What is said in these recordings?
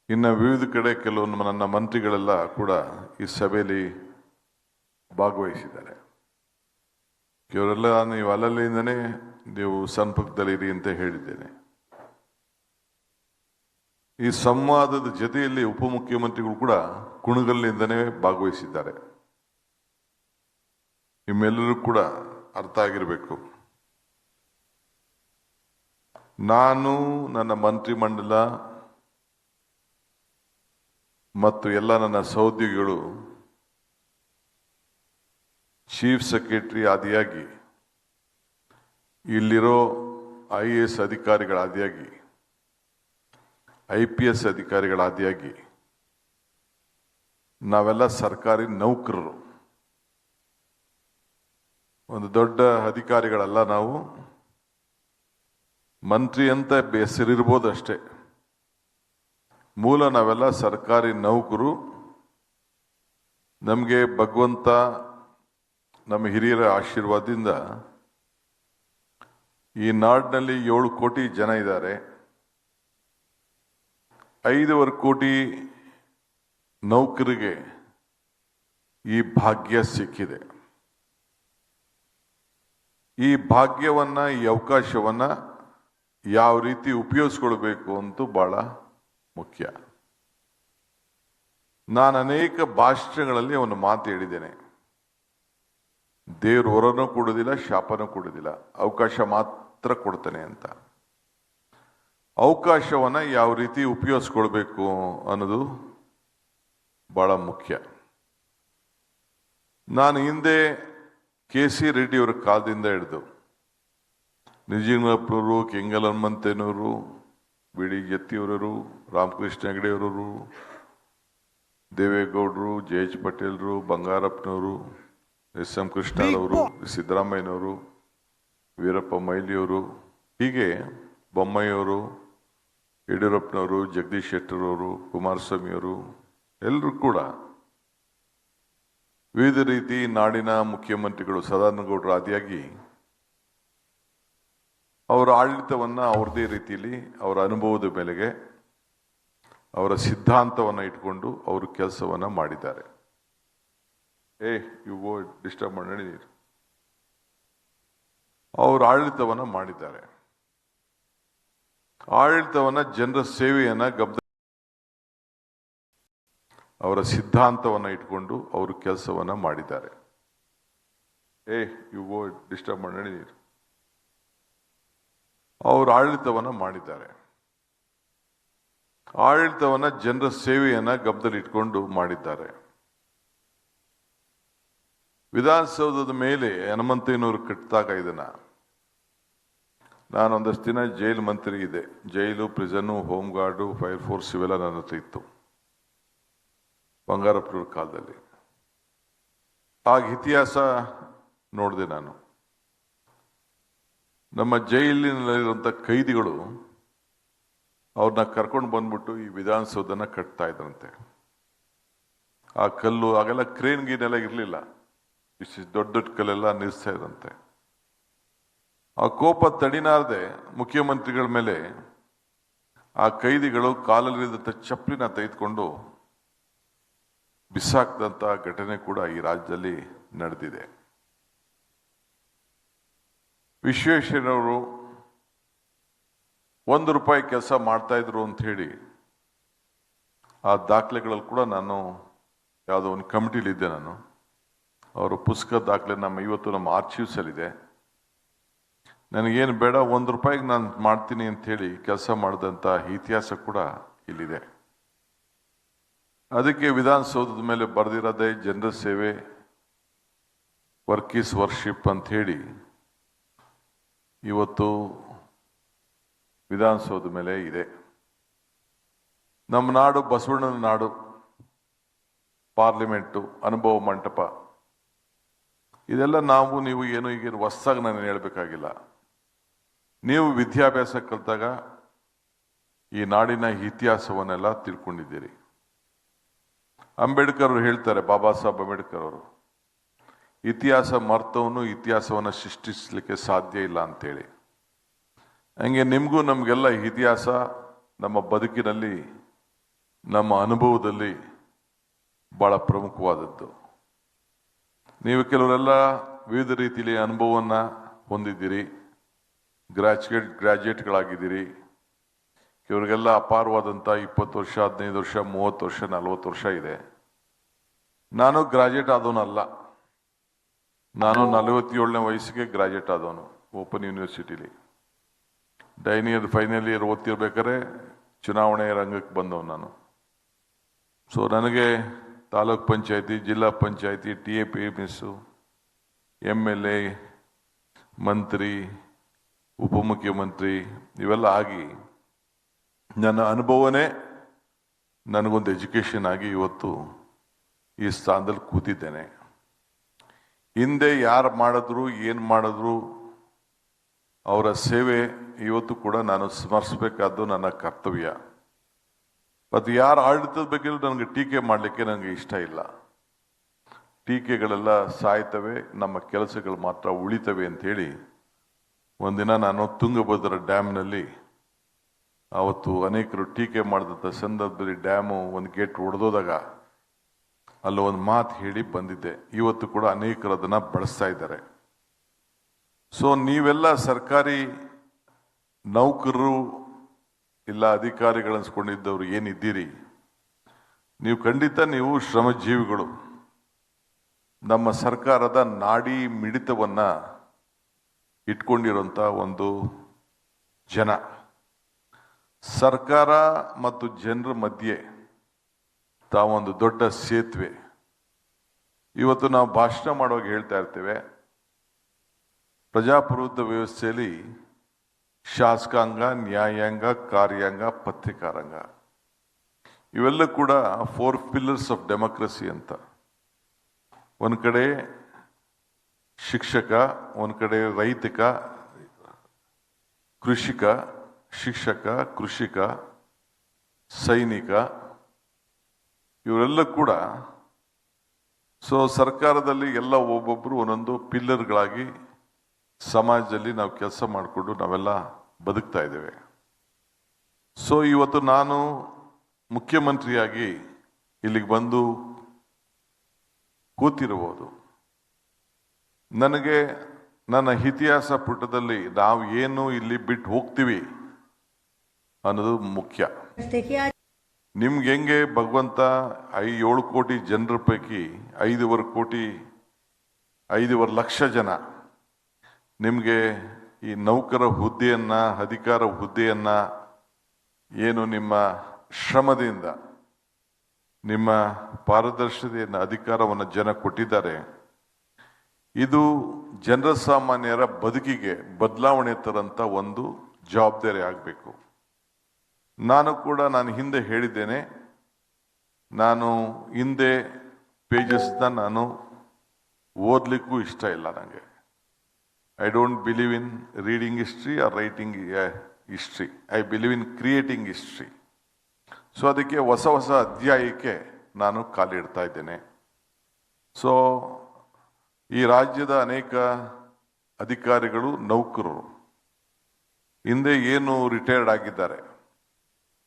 ಇನ್ನು ವಿವಿಧ ಕಡೆ ಕೆಲವೊಂದು ನನ್ನ ಮಂತ್ರಿಗಳೆಲ್ಲ ಕೂಡ ಈ ಸಭೆಯಲ್ಲಿ ಭಾಗವಹಿಸಿದ್ದಾರೆ. ಇವರೆಲ್ಲ ನೀವು ಅಲ್ಲಲ್ಲಿಂದನೇ ನೀವು ಸಂಪರ್ಕದಲ್ಲಿರಿ ಅಂತ ಹೇಳಿದ್ದೇನೆ. ಈ ಸಂವಾದದ ಜೊತೆಯಲ್ಲಿ ಉಪಮುಖ್ಯಮಂತ್ರಿಗಳು ಕೂಡ ಕುಣಗಲ್ಲಿಂದನೇ ಭಾಗವಹಿಸಿದ್ದಾರೆ. ನಿಮ್ಮೆಲ್ಲರೂ ಕೂಡ ಅರ್ಥ ಆಗಿರಬೇಕು, ನಾನು ನನ್ನ ಮಂತ್ರಿಮಂಡಲ ಮತ್ತು ಎಲ್ಲ ನನ್ನ ಸಹೋದ್ಯೋಗಿಗಳು ಚೀಫ್ ಸೆಕ್ರೆಟರಿ ಆದಿಯಾಗಿ ಇಲ್ಲಿರೋ IAS ಅಧಿಕಾರಿಗಳಾದಿಯಾಗಿ IPS ಅಧಿಕಾರಿಗಳಾದಿಯಾಗಿ ನಾವೆಲ್ಲ ಸರ್ಕಾರಿ ನೌಕರರು, ಒಂದು ದೊಡ್ಡ ಅಧಿಕಾರಿಗಳಲ್ಲ. ನಾವು ಮಂತ್ರಿ ಅಂತ ಹೆಸರಿರ್ಬೋದು ಅಷ್ಟೇ, ಮೂಲ ನಾವೆಲ್ಲ ಸರ್ಕಾರಿ ನೌಕರು. ನಮಗೆ ಭಗವಂತ ನಮ್ಮ ಹಿರಿಯರ ಆಶೀರ್ವಾದದಿಂದ ಈ ನಾಡಿನಲ್ಲಿ 7 ಕೋಟಿ ಜನ ಇದ್ದಾರೆ. 5.25 ಕೋಟಿ ನೌಕರಿಗೆ ಈ ಭಾಗ್ಯ ಸಿಕ್ಕಿದೆ. ಈ ಭಾಗ್ಯವನ್ನ, ಈ ಅವಕಾಶವನ್ನ ಯಾವ ರೀತಿ ಉಪಯೋಗಿಸ್ಕೊಳ್ಬೇಕು ಅಂತೂ ಬಹಳ ಮುಖ್ಯ. ನಾನು ಅನೇಕ ಭಾಷಣಗಳಲ್ಲಿ ಒಂದು ಮಾತು ಹೇಳಿದ್ದೇನೆ, ದೇವರು ಹೊರನೂ ಕೊಡೋದಿಲ್ಲ, ಶಾಪನೂ ಕೊಡೋದಿಲ್ಲ, ಅವಕಾಶ ಮಾತ್ರ ಕೊಡ್ತಾನೆ ಅಂತ. ಅವಕಾಶವನ್ನ ಯಾವ ರೀತಿ ಉಪಯೋಗಿಸ್ಕೊಳ್ಬೇಕು ಅನ್ನೋದು ಬಹಳ ಮುಖ್ಯ. ನಾನು ಹಿಂದೆ KC ರೆಡ್ಡಿಯವರ ಕಾಲದಿಂದ ಹಿಡಿದು ನಿಜಲಿಂಗಪ್ಪನವರು, ಕೆಂಗಲ್ ಹನುಮಂತಯ್ಯನವರು, BD ಜತ್ತಿಯವರರು, ರಾಮಕೃಷ್ಣ ಹೆಗಡೆಯವರರು, ದೇವೇಗೌಡರು, JH ಪಟೇಲ್ರು, ಬಂಗಾರಪ್ಪನವರು, SM ಕೃಷ್ಣರವರು, ಸಿದ್ದರಾಮಯ್ಯನವರು, ವೀರಪ್ಪ ಮೊಯ್ಲಿಯವರು, ಹೀಗೆ ಬೊಮ್ಮಾಯಿಯವರು, ಯಡಿಯೂರಪ್ಪನವರು, ಜಗದೀಶ್ ಶೆಟ್ಟರ್, ಕುಮಾರಸ್ವಾಮಿಯವರು, ಎಲ್ಲರೂ ಕೂಡ ವಿವಿಧ ರೀತಿ ನಾಡಿನ ಮುಖ್ಯಮಂತ್ರಿಗಳು, ಸದಾನಂದಗೌಡರು ಆದಿಯಾಗಿ ಅವರ ಆಡಳಿತವನ್ನ ಅವ್ರದೇ ರೀತಿಯಲ್ಲಿ ಅವರ ಅನುಭವದ ಮೇಲೆಗೆ ಅವರ ಸಿದ್ಧಾಂತವನ್ನು ಇಟ್ಕೊಂಡು ಅವರು ಕೆಲಸವನ್ನ ಮಾಡಿದ್ದಾರೆ. ಇವು ಡಿಸ್ಟರ್ಬ್ ಮಾಡಿ ನಡೆಯಿರಿ. ಅವರು ಆಡಳಿತವನ್ನ ಮಾಡಿದ್ದಾರೆ. ಆಡಳಿತವನ್ನ, ಜನರ ಸೇವೆಯನ್ನ ಅವರ ಸಿದ್ಧಾಂತವನ್ನ ಇಟ್ಕೊಂಡು ಅವರು ಕೆಲಸವನ್ನ ಮಾಡಿದ್ದಾರೆ. ಇವು ಡಿಸ್ಟರ್ಬ್ ಮಾಡಿ ನಡೆಯಿರಿ. ಅವರು ಆಡಳಿತವನ್ನ ಮಾಡಿದ್ದಾರೆ. ಆಡಳಿತವನ್ನ, ಜನರ ಸೇವೆಯನ್ನ ಗಮನದಲ್ಲಿ ಇಟ್ಕೊಂಡು ಮಾಡಿದ್ದಾರೆ. ವಿಧಾನಸೌಧದ ಮೇಲೆ ಹನುಮಂತಯ್ಯನವರು ಕಟ್ಟಿದಾಗ ಇದನ್ನ ನಾನು ಒಂದಷ್ಟು ದಿನ ಜೈಲು ಮಂತ್ರಿ ಇದೆ. ಜೈಲು, ಪ್ರಿಸನ್ನು, ಹೋಮ್ ಗಾರ್ಡು, ಫೈರ್ ಫೋರ್ಸ್ ಇವೆಲ್ಲ ನನ್ನ ಹತ್ರ ಇತ್ತು ಬಂಗಾರಪ್ಪನವ್ರ ಕಾಲದಲ್ಲಿ. ಆಗ ಇತಿಹಾಸ ನೋಡಿದೆ ನಾನು. ನಮ್ಮ ಜೈಲಿನಲ್ಲಿರುವಂಥ ಕೈದಿಗಳು ಅವ್ರನ್ನ ಕರ್ಕೊಂಡು ಬಂದ್ಬಿಟ್ಟು ಈ ವಿಧಾನಸೌಧನ ಕಟ್ತಾ ಇದ್ರಂತೆ. ಆ ಕಲ್ಲು ಆಗೆಲ್ಲ ಕ್ರೇನ್ ಗೀನೆಲ್ಲ ಇರಲಿಲ್ಲ, ಇಷ್ಟು ದೊಡ್ಡ ದೊಡ್ಡ ಕಲ್ಲೆಲ್ಲ ನಿಲ್ಲಿಸ್ತಾ ಇದ್ರಂತೆ. ಆ ಕೋಪ ತಡಿನಾರದೆ ಮುಖ್ಯಮಂತ್ರಿಗಳ ಮೇಲೆ ಆ ಕೈದಿಗಳು ಕಾಲಲ್ಲಿದ್ದಂಥ ಚಪ್ಪಲಿನ ತೆಗೆದುಕೊಂಡು ಬಿಸಾಕ್ದಂಥ ಘಟನೆ ಕೂಡ ಈ ರಾಜ್ಯದಲ್ಲಿ ನಡೆದಿದೆ. ವಿಶ್ವೇಶ್ವರಯ್ಯನವರು ₹1 ಕೆಲಸ ಮಾಡ್ತಾ ಇದ್ರು ಅಂತ ಹೇಳಿ ಆ ದಾಖಲೆಗಳಲ್ಲಿ ಕೂಡ ನಾನು ಯಾವುದೋ ಒಂದು ಕಮಿಟಿಲಿದ್ದೆ. ನಾನು ಅವರ ಪುಸ್ತಕ ದಾಖಲೆ ಇವತ್ತು ನಮ್ಮ ಆರ್ಚಿವ್ಸಲ್ಲಿದೆ. ನನಗೇನು ಬೇಡ, ₹1 ನಾನು ಮಾಡ್ತೀನಿ ಅಂತ ಹೇಳಿ ಕೆಲಸ ಮಾಡಿದಂಥ ಇತಿಹಾಸ ಕೂಡ ಇಲ್ಲಿದೆ. ಅದಕ್ಕೆ ವಿಧಾನಸೌಧದ ಮೇಲೆ ಬರೆದಿರೋದೇ ಜನರ ಸೇವೆ, ವರ್ಕ್ ಈಸ್ ವರ್ಷಿಪ್ ಅಂತ ಹೇಳಿ ಇವತ್ತು ವಿಧಾನಸೌಧದ ಮೇಲೆ ಇದೆ. ನಮ್ಮ ನಾಡು ಬಸವಣ್ಣನ ನಾಡು, ಪಾರ್ಲಿಮೆಂಟು, ಅನುಭವ ಮಂಟಪ, ಇದೆಲ್ಲ ನಾವು ನೀವು ಏನು ಈಗ ಹೊಸದಾಗಿ ನಾನು ಹೇಳಬೇಕಾಗಿಲ್ಲ. ನೀವು ವಿದ್ಯಾಭ್ಯಾಸ ಕಲಿತಾಗ ಈ ನಾಡಿನ ಇತಿಹಾಸವನ್ನೆಲ್ಲ ತಿಳ್ಕೊಂಡಿದ್ದೀರಿ. ಅಂಬೇಡ್ಕರ್ ಅವರು ಹೇಳ್ತಾರೆ, ಬಾಬಾ ಸಾಹೇಬ್ ಅಂಬೇಡ್ಕರ್ ಅವರು, ಇತಿಹಾಸ ಮರ್ತವನು ಇತಿಹಾಸವನ್ನು ಸೃಷ್ಟಿಸಲಿಕ್ಕೆ ಸಾಧ್ಯ ಇಲ್ಲ ಅಂತೇಳಿ. ಹಂಗೆ ನಿಮಗೂ ನಮಗೆಲ್ಲ ಇತಿಹಾಸ ನಮ್ಮ ಬದುಕಿನಲ್ಲಿ ನಮ್ಮ ಅನುಭವದಲ್ಲಿ ಬಹಳ ಪ್ರಮುಖವಾದದ್ದು. ನೀವು ಕೆಲವರೆಲ್ಲ ವಿವಿಧ ರೀತಿಯಲ್ಲಿ ಅನುಭವವನ್ನು ಹೊಂದಿದ್ದೀರಿ, ಗ್ರಾಜ್ಯುಯೇಟ್ಗಳಾಗಿದ್ದೀರಿ. ಇವರಿಗೆಲ್ಲ ಅಪಾರವಾದಂಥ 20 ವರ್ಷ, 15 ವರ್ಷ, 30 ವರ್ಷ, 40 ವರ್ಷ ಇದೆ. ನಾನು ಗ್ರಾಜ್ಯುಯೇಟ್ ಆದವನಲ್ಲ. ನಾನು 47ನೇ ವಯಸ್ಸಿಗೆ ಗ್ರಾಜ್ಯುಯೇಟ್ ಆದವನು ಓಪನ್ ಯೂನಿವರ್ಸಿಟಿಲಿ. ಫೈನಲ್ ಇಯರ್ ಓದ್ತಿರ್ಬೇಕಾದ್ರೆ ಚುನಾವಣೆ ರಂಗಕ್ಕೆ ಬಂದವನು ನಾನು. ಸೊ ನನಗೆ ತಾಲೂಕ್ ಪಂಚಾಯತಿ, ಜಿಲ್ಲಾ ಪಂಚಾಯತಿ, TAPMS, MLA, ಮಂತ್ರಿ, ಉಪಮುಖ್ಯಮಂತ್ರಿ ಇವೆಲ್ಲ ಆಗಿ ನನ್ನ ಅನುಭವನೇ ನನಗೊಂದು ಎಜುಕೇಷನ್ ಆಗಿ ಇವತ್ತು ಈ ಸ್ಥಾನದಲ್ಲಿ ಕೂತಿದ್ದೇನೆ. ಹಿಂದೆ ಯಾರು ಮಾಡಿದ್ರು, ಏನು ಮಾಡಿದ್ರು, ಅವರ ಸೇವೆ ಇವತ್ತು ಕೂಡ ನಾನು ಸ್ಮರಿಸಬೇಕಾದ್ದು ನನ್ನ ಕರ್ತವ್ಯ. ಮತ್ತು ಯಾರು ಆಡಳಿತದ ಬಗ್ಗೆ ನನಗೆ ಟೀಕೆ ಮಾಡಲಿಕ್ಕೆ ನನಗೆ ಇಷ್ಟ ಇಲ್ಲ. ಟೀಕೆಗಳೆಲ್ಲ ಸಾಯ್ತವೆ, ನಮ್ಮ ಕೆಲಸಗಳು ಮಾತ್ರ ಉಳಿತವೆ ಅಂಥೇಳಿ ಒಂದಿನ ನಾನು ತುಂಗಭದ್ರಾ ಡ್ಯಾಮ್ನಲ್ಲಿ ಆವತ್ತು ಅನೇಕರು ಟೀಕೆ ಮಾಡಿದಂಥ ಸಂದರ್ಭದಲ್ಲಿ ಡ್ಯಾಮು ಒಂದು ಗೇಟ್ ಒಡೆದೋದಾಗ ಅಲ್ಲಿ ಒಂದು ಮಾತು ಹೇಳಿ ಬಂದಿದ್ದೆ. ಇವತ್ತು ಕೂಡ ಅನೇಕರು ಅದನ್ನು ಬಳಸ್ತಾ ಇದ್ದಾರೆ. ಸೊ ನೀವೆಲ್ಲ ಸರ್ಕಾರಿ ನೌಕರರು ಇಲ್ಲ ಅಧಿಕಾರಿಗಳು ಅನ್ಸ್ಕೊಂಡಿದ್ದವರು ಏನಿದ್ದೀರಿ, ನೀವು ಖಂಡಿತ ನೀವು ಶ್ರಮಜೀವಿಗಳು. ನಮ್ಮ ಸರ್ಕಾರದ ನಾಡಿ ಮಿಡಿತವನ್ನ ಇಟ್ಕೊಂಡಿರುವಂಥ ಒಂದು ಜನ. ಸರ್ಕಾರ ಮತ್ತು ಜನರ ಮಧ್ಯೆ ತಾವೊಂದು ದೊಡ್ಡ ಸೇತುವೆ. ಇವತ್ತು ನಾವು ಭಾಷಣ ಮಾಡುವಾಗ ಹೇಳ್ತಾ ಇರ್ತೇವೆ, ಪ್ರಜಾಪ್ರಭುತ್ವ ವ್ಯವಸ್ಥೆಯಲ್ಲಿ ಶಾಸಕಾಂಗ, ನ್ಯಾಯಾಂಗ, ಕಾರ್ಯಾಂಗ, ಪತ್ರಿಕಾರಂಗ ಇವೆಲ್ಲ ಕೂಡ 4 pillars ಆಫ್ ಡೆಮೋಕ್ರಸಿ ಅಂತ. ಒಂದು ಕಡೆ ಶಿಕ್ಷಕ, ಒಂದು ಕಡೆ ರೈತಿಕ, ಕೃಷಿಕ, ಶಿಕ್ಷಕ, ಕೃಷಿಕ, ಸೈನಿಕ ಇವರೆಲ್ಲ ಕೂಡ. ಸೊ ಸರ್ಕಾರದಲ್ಲಿ ಎಲ್ಲ ಒಬ್ಬೊಬ್ಬರು ಒಂದೊಂದು ಪಿಲ್ಲರ್ಗಳಾಗಿ ಸಮಾಜದಲ್ಲಿ ನಾವು ಕೆಲಸ ಮಾಡಿಕೊಂಡು ನಾವೆಲ್ಲ ಬದುಕ್ತಾ ಇದ್ದೇವೆ. ಸೊ ಇವತ್ತು ನಾನು ಮುಖ್ಯಮಂತ್ರಿಯಾಗಿ ಇಲ್ಲಿಗೆ ಬಂದು ಕೂತಿರಬಹುದು. ನನಗೆ ನನ್ನ ಇತಿಹಾಸ ಪುಟದಲ್ಲಿ ನಾವು ಏನು ಇಲ್ಲಿ ಬಿಟ್ಟು ಹೋಗ್ತೀವಿ ಅನ್ನೋದು ಮುಖ್ಯ. ನಿಮ್ಗೆ ಹೆಂಗೆ ಭಗವಂತ 7 ಕೋಟಿ ಜನರ ಪೈಕಿ 5.25 ಲಕ್ಷ ಜನ ನಿಮಗೆ ಈ ನೌಕರ ಹುದ್ದೆಯನ್ನ, ಅಧಿಕಾರ ಹುದ್ದೆಯನ್ನ ಏನು ನಿಮ್ಮ ಶ್ರಮದಿಂದ, ನಿಮ್ಮ ಪಾರದರ್ಶತೆಯನ್ನ, ಅಧಿಕಾರವನ್ನು ಜನ ಕೊಟ್ಟಿದ್ದಾರೆ. ಇದು ಜನರ ಸಾಮಾನ್ಯರ ಬದುಕಿಗೆ ಬದಲಾವಣೆ ತರಂತ ಒಂದು ಜವಾಬ್ದಾರಿ ಆಗಬೇಕು. ನಾನು ಹಿಂದೆ ಹೇಳಿದ್ದೇನೆ, ನಾನು ಹಿಂದೆ ಪೇಜಸ್ನ ನಾನು ಓದಲಿಕ್ಕೂ ಇಷ್ಟ ಇಲ್ಲ. ನನಗೆ I don't believe in reading history or writing history. I believe in creating history. So ಅದಕ್ಕೆ ಹೊಸ ಅಧ್ಯಾಯಕ್ಕೆ ನಾನು ಕಾಲಿಡ್ತಾ ಇದ್ದೇನೆ. ಸೊ ಈ ರಾಜ್ಯದ ಅನೇಕ ಅಧಿಕಾರಿಗಳು, ನೌಕರರು ಹಿಂದೆ ಏನು ರಿಟೈರ್ಡ್ ಆಗಿದ್ದಾರೆ,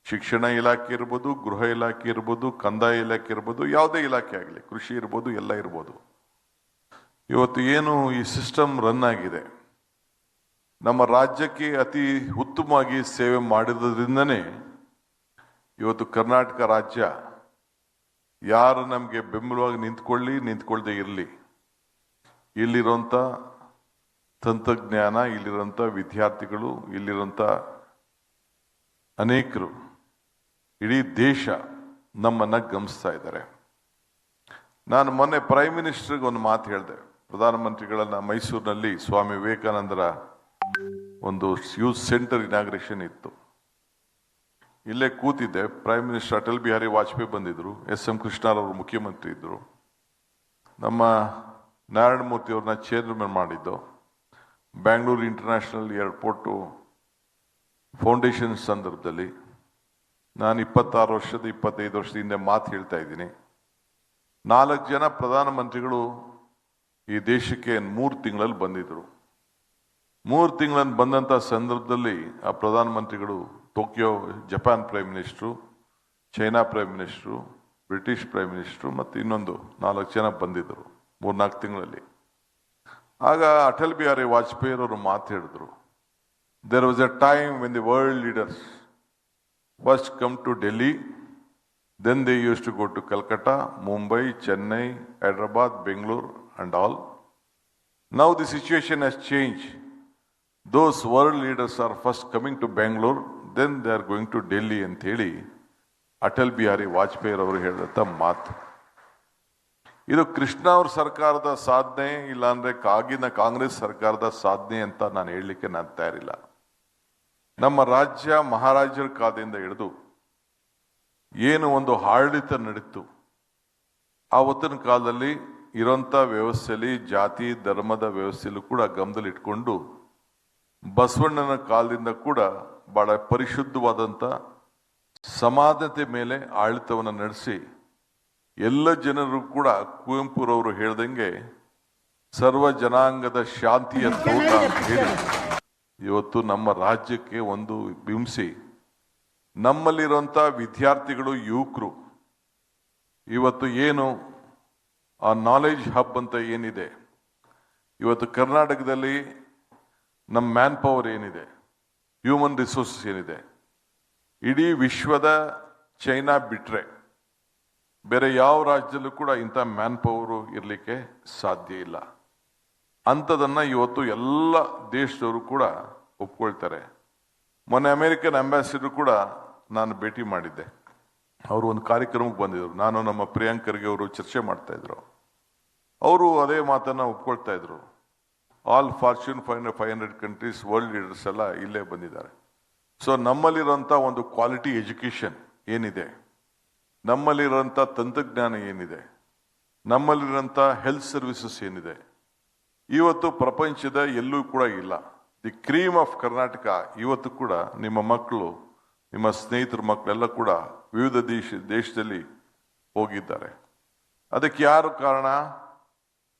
ಶಿಕ್ಷಣ ಇಲಾಖೆ ಇರ್ಬೋದು, ಗೃಹ ಇಲಾಖೆ ಇರ್ಬೋದು, ಕಂದಾಯ ಇಲಾಖೆ ಇರ್ಬೋದು, ಯಾವುದೇ ಇಲಾಖೆ ಆಗಲಿ, ಕೃಷಿ ಇರ್ಬೋದು, ಎಲ್ಲ ಇರ್ಬೋದು. ಇವತ್ತು ಏನು ಈ ಸಿಸ್ಟಮ್ ರನ್ ಆಗಿದೆ, ನಮ್ಮ ರಾಜ್ಯಕ್ಕೆ ಅತಿ ಉತ್ತಮವಾಗಿ ಸೇವೆ ಮಾಡಿದ್ರಿಂದನೇ ಇವತ್ತು ಕರ್ನಾಟಕ ರಾಜ್ಯ ಯಾರು ನಮಗೆ ಬೆಂಬಲವಾಗಿ ನಿಂತ್ಕೊಳ್ಳದೆ ಇರಲಿ, ಇಲ್ಲಿರುವಂಥ ತಂತ್ರಜ್ಞಾನ, ಇಲ್ಲಿರುವಂಥ ವಿದ್ಯಾರ್ಥಿಗಳು, ಇಲ್ಲಿರುವಂಥ ಅನೇಕರು, ಇಡೀ ದೇಶ ನಮ್ಮನ್ನ ಗಮನಿಸ್ತಾ ಇದ್ದಾರೆ. ನಾನು ಮೊನ್ನೆ ಪ್ರೈಮ್ ಮಿನಿಸ್ಟರ್ಗೆ ಒಂದು ಮಾತು ಹೇಳಿದೆ. ಪ್ರಧಾನಮಂತ್ರಿಗಳನ್ನ ಮೈಸೂರಿನಲ್ಲಿ ಸ್ವಾಮಿ ವಿವೇಕಾನಂದರ ಒಂದು ಯೂತ್ ಸೆಂಟರ್ ಇನಾಗ್ರೇಷನ್ ಇತ್ತು. ಇಲ್ಲೇ ಕೂತಿದ್ದೆ. ಪ್ರೈಮ್ ಮಿನಿಸ್ಟರ್ ಅಟಲ್ ಬಿಹಾರಿ ವಾಜಪೇಯಿ ಬಂದಿದ್ರು, SM ಕೃಷ್ಣರವರು ಮುಖ್ಯಮಂತ್ರಿ ಇದ್ರು, ನಮ್ಮ ನಾರಾಯಣ ಮೂರ್ತಿ ಅವ್ರನ್ನ ಚೇರ್ಮನ್ ಮಾಡಿದ್ದು, ಬ್ಯಾಂಗ್ಳೂರು ಇಂಟರ್ನ್ಯಾಷನಲ್ ಏರ್ಪೋರ್ಟು ಫೌಂಡೇಶನ್ ಸಂದರ್ಭದಲ್ಲಿ ನಾನು 25 ವರ್ಷದ ಹಿಂದೆ ಮಾತು ಹೇಳ್ತಾ ಇದ್ದೀನಿ. 4 ಜನ ಪ್ರಧಾನಮಂತ್ರಿಗಳು ಈ ದೇಶಕ್ಕೆ 3 ತಿಂಗಳಲ್ಲಿ ಬಂದಿದ್ರು. 3 ತಿಂಗಳಲ್ಲಿ ಬಂದಂಥ ಸಂದರ್ಭದಲ್ಲಿ ಆ ಪ್ರಧಾನಮಂತ್ರಿಗಳು Tokyo, Japan prime minister, China prime minister, British prime minister ಮತ್ತು ಇನ್ನೊಂದು 4 ಜನ ಬಂದಿದ್ದರು 3-4 ತಿಂಗಳಲ್ಲಿ. ಆಗ ಅಟಲ್ ಬಿಹಾರಿ ವಾಜಪೇಯಿ ಅವರು ಮಾತು ಹೇಳಿದ್ರು, there was a time when the world leaders first come to Delhi, then they used to go to Calcutta, Mumbai, Chennai, Hyderabad, Bangalore and all. Now the situation has changed. Those world leaders are first coming to Bangalore, then they are going to Delhi ಅಂತ ಹೇಳಿ ಅಟಲ್ ಬಿಹಾರಿ ವಾಜಪೇಯಿ ಅವರು ಹೇಳಿದಂಥ ಮಾತು. ಇದು ಕೃಷ್ಣ ಅವ್ರ ಸರ್ಕಾರದ ಸಾಧನೆ, ಇಲ್ಲಾಂದ್ರೆ ಆಗಿನ ಕಾಂಗ್ರೆಸ್ ಸರ್ಕಾರದ ಸಾಧನೆ ಅಂತ ನಾನು ಹೇಳಲಿಕ್ಕೆ ನಾನು ತಯಾರಿಲ್ಲ. ನಮ್ಮ ರಾಜ್ಯ ಮಹಾರಾಜರ ಕಾಲದಿಂದ ಹಿಡಿದು ಏನು ಒಂದು ಆಡಳಿತ ನಡೀತು, ಆವತ್ತಿನ ಕಾಲದಲ್ಲಿ ಇರೋಂಥ ವ್ಯವಸ್ಥೆಯಲ್ಲಿ ಜಾತಿ ಧರ್ಮದ ವ್ಯವಸ್ಥೆಯಲ್ಲೂ ಕೂಡ ಗಮನದಲ್ಲಿ ಇಟ್ಕೊಂಡು ಬಸವಣ್ಣನ ಕಾಲದಿಂದ ಕೂಡ ಬಹಳ ಪರಿಶುದ್ಧವಾದಂಥ ಸಮಾನತೆ ಮೇಲೆ ಆಡಳಿತವನ್ನು ನಡೆಸಿ ಎಲ್ಲ ಜನರು ಕೂಡ ಕುವೆಂಪುರವರು ಹೇಳ್ದಂಗೆ ಸರ್ವ ಜನಾಂಗದ ಶಾಂತಿಯ ತೋಟ ಅಂತ ಹೇಳಿ ಇವತ್ತು ನಮ್ಮ ರಾಜ್ಯಕ್ಕೆ ಒಂದು ಬಿಂಬಿಸಿ ನಮ್ಮಲ್ಲಿರುವಂಥ ವಿದ್ಯಾರ್ಥಿಗಳು ಯುವಕರು ಇವತ್ತು ಏನು ಆ ನಾಲೆಜ್ ಹಬ್ ಅಂತ ಏನಿದೆ, ಇವತ್ತು ಕರ್ನಾಟಕದಲ್ಲಿ ನಮ್ಮ ಮ್ಯಾನ್ ಪವರ್ ಏನಿದೆ, ಹ್ಯೂಮನ್ ರಿಸೋರ್ಸಸ್ ಏನಿದೆ, ಇಡೀ ವಿಶ್ವದ ಚೈನಾ ಬಿಟ್ರೆ ಬೇರೆ ಯಾವ ರಾಜ್ಯದಲ್ಲೂ ಕೂಡ ಇಂಥ ಮ್ಯಾನ್ ಪವರು ಇರಲಿಕ್ಕೆ ಸಾಧ್ಯ ಇಲ್ಲ. ಅಂಥದನ್ನು ಇವತ್ತು ಎಲ್ಲ ದೇಶದವರು ಕೂಡ ಒಪ್ಕೊಳ್ತಾರೆ. ಮೊನ್ನೆ ಅಮೆರಿಕನ್ ಅಂಬಾಸಿಡರ್ ಕೂಡ ನಾನು ಭೇಟಿ ಮಾಡಿದ್ದೆ. ಅವರು ಒಂದು ಕಾರ್ಯಕ್ರಮಕ್ಕೆ ಬಂದಿದ್ರು. ನಾನು ನಮ್ಮ ಪ್ರಿಯಾಂಕ್ ಖರ್ಗೆ ಅವರು ಚರ್ಚೆ ಮಾಡ್ತಾ ಇದ್ರು. ಅವರು ಅದೇ ಮಾತನ್ನ ಒಪ್ಕೊಳ್ತಾ ಇದ್ರು. All fortune 500 countries world leaders ಎಲ್ಲ ಇಲ್ಲೇ ಬಂದಿದ್ದಾರೆ. ಸೊ ನಮ್ಮಲ್ಲಿರುವಂಥ ಒಂದು ಕ್ವಾಲಿಟಿ ಎಜುಕೇಶನ್ ಏನಿದೆ, ನಮ್ಮಲ್ಲಿರುವಂಥ ತಂತ್ರಜ್ಞಾನ ಏನಿದೆ, ನಮ್ಮಲ್ಲಿರುವಂಥ ಹೆಲ್ತ್ ಸರ್ವಿಸಸ್ ಏನಿದೆ, ಇವತ್ತು ಪ್ರಪಂಚದ ಎಲ್ಲೂ ಕೂಡ ಇಲ್ಲ. ದಿ ಕ್ರೀಮ್ ಆಫ್ ಕರ್ನಾಟಕ ಇವತ್ತು ಕೂಡ ನಿಮ್ಮ ಮಕ್ಕಳು, ನಿಮ್ಮ ಸ್ನೇಹಿತರ ಮಕ್ಕಳೆಲ್ಲ ಕೂಡ ವಿವಿಧ ದೇಶದಲ್ಲಿ ಹೋಗಿದ್ದಾರೆ. ಅದಕ್ಕೆ ಯಾರು ಕಾರಣ?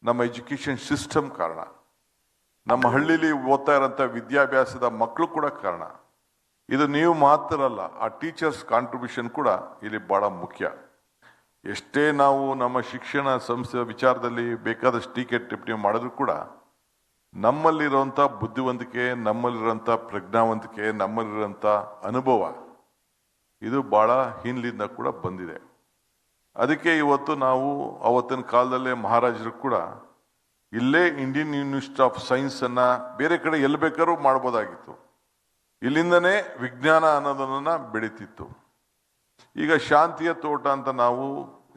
ನಮ್ಮ ಎಜುಕೇಶನ್ ಸಿಸ್ಟಮ್ ಕಾರಣ. ನಮ್ಮ ಹಳ್ಳಿಲಿ ಓದ್ತಾ ಇರೋಂಥ ವಿದ್ಯಾಭ್ಯಾಸದ ಮಕ್ಕಳು ಕೂಡ ಕಾರಣ. ಇದು ನೀವು ಮಾತ್ರ ಅಲ್ಲ, ಆ ಟೀಚರ್ಸ್ ಕಾಂಟ್ರಿಬ್ಯೂಷನ್ ಕೂಡ ಇಲ್ಲಿ ಬಹಳ ಮುಖ್ಯ. ಎಷ್ಟೇ ನಾವು ನಮ್ಮ ಶಿಕ್ಷಣ ಸಂಸ್ಥೆ ವಿಚಾರದಲ್ಲಿ ಬೇಕಾದಷ್ಟು ಟೀಕೆ ಟಿಪ್ಪಣಿ ಮಾಡಿದ್ರು ಕೂಡ ನಮ್ಮಲ್ಲಿರುವಂಥ ಬುದ್ಧಿವಂತಿಕೆ, ನಮ್ಮಲ್ಲಿರುವಂಥ ಪ್ರಜ್ಞಾವಂತಿಕೆ, ನಮ್ಮಲ್ಲಿರುವಂಥ ಅನುಭವ ಇದು ಬಹಳ ಹಿಂದಿನಿಂದ ಕೂಡ ಬಂದಿದೆ. ಅದಕ್ಕೆ ಇವತ್ತು ನಾವು ಅವತ್ತಿನ ಕಾಲದಲ್ಲೇ ಮಹಾರಾಜರು ಕೂಡ ಇಲ್ಲೇ ಇಂಡಿಯನ್ ಯೂನಿವರ್ಸಿಟಿ ಆಫ್ ಸೈನ್ಸ್ ಅನ್ನ ಬೇರೆ ಕಡೆ ಎಲ್ಲಿ ಬೇಕಾದ್ರೂ ಮಾಡ್ಬೋದಾಗಿತ್ತು. ಇಲ್ಲಿಂದನೇ ವಿಜ್ಞಾನ ಅನ್ನೋದನ್ನ ಬೆಳೀತಿತ್ತು. ಈಗ ಶಾಂತಿಯ ತೋಟ ಅಂತ ನಾವು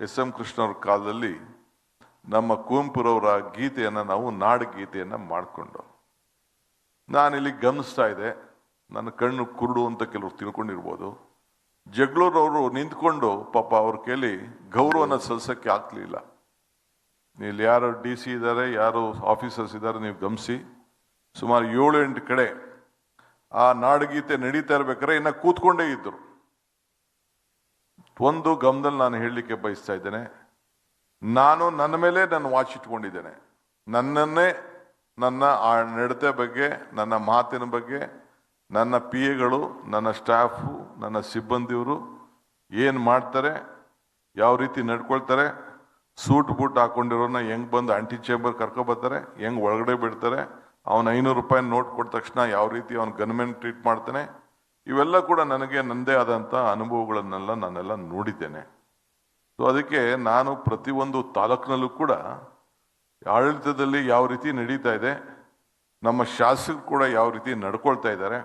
ಎಸ್.ಎಂ. ಕೃಷ್ಣವ್ರ ಕಾಲದಲ್ಲಿ ನಮ್ಮ ಕುವೆಂಪುರವರ ಗೀತೆಯನ್ನು ನಾವು ನಾಡ ಗೀತೆಯನ್ನು ಮಾಡಿಕೊಂಡು ನಾನಿಲ್ಲಿ ಗಮನಿಸ್ತಾ ಇದ್ದೆ. ನನ್ನ ಕಣ್ಣು ಕುರುಡು ಅಂತ ಕೆಲವರು ತಿಳ್ಕೊಂಡಿರ್ಬೋದು. ಜಗಳೂರವರು ನಿಂತ್ಕೊಂಡು ಪಾಪ ಅವ್ರ ಕೈಲಿ ಗೌರವನ ಸಲ್ಲಿಸಕ್ಕೆ ಆಗ್ಲಿಲ್ಲ. ಇಲ್ಲಿ ಯಾರು DC ಇದ್ದಾರೆ, ಯಾರು ಆಫೀಸರ್ಸ್ ಇದ್ದಾರೆ, ನೀವು ಗಮನಿಸಿ. ಸುಮಾರು 7-8 ಕಡೆ ಆ ನಾಡಗೀತೆ ನಡೀತಾ ಇರ್ಬೇಕಾದ್ರೆ ಇನ್ನ ಕೂತ್ಕೊಂಡೇ ಇದ್ರು. ಒಂದು ಗಮನದಲ್ಲಿ ನಾನು ಹೇಳಲಿಕ್ಕೆ ಬಯಸ್ತಾ ಇದ್ದೇನೆ, ನಾನು ನನ್ನ ಮೇಲೆ ನಾನು ವಾಚ್ ಇಟ್ಕೊಂಡಿದ್ದೇನೆ. ನನ್ನನ್ನೇ, ನನ್ನ ಆ ನಡತೆ ಬಗ್ಗೆ, ನನ್ನ ಮಾತಿನ ಬಗ್ಗೆ, ನನ್ನ PAಗಳು, ನನ್ನ ಸ್ಟಾಫು, ನನ್ನ ಸಿಬ್ಬಂದಿಯವರು ಏನು ಮಾಡ್ತಾರೆ, ಯಾವ ರೀತಿ ನಡ್ಕೊಳ್ತಾರೆ, ಸೂಟ್ ಬೂಟ್ ಹಾಕೊಂಡಿರೋನ ಹೆಂಗ್ ಬಂದು ಆಂಟಿ ಚೇಂಬರ್ ಕರ್ಕೊಬರ್ತಾರೆ, ಹೆಂಗ್ ಒಳಗಡೆ ಬಿಡ್ತಾರೆ, ಅವನ 500 ರೂಪಾಯಿ ನೋಟ್ ಕೊಟ್ಟ ತಕ್ಷಣ ಯಾವ ರೀತಿ ಅವನ ಗನ್ಮೆನ್ ಟ್ರೀಟ್ ಮಾಡ್ತಾನೆ, ಇವೆಲ್ಲ ಕೂಡ ನನಗೆ ನನ್ನದೇ ಆದಂಥ ಅನುಭವಗಳನ್ನೆಲ್ಲ ನಾನೆಲ್ಲ ನೋಡಿದ್ದೇನೆ. ಸೊ ಅದಕ್ಕೆ ನಾನು ಪ್ರತಿಯೊಂದು ತಾಲೂಕಿನಲ್ಲೂ ಕೂಡ ಆಡಳಿತದಲ್ಲಿ ಯಾವ ರೀತಿ ನಡೀತಾ ಇದೆ, ನಮ್ಮ ಶಾಸಕರು ಕೂಡ ಯಾವ ರೀತಿ ನಡ್ಕೊಳ್ತಾ ಇದ್ದಾರೆ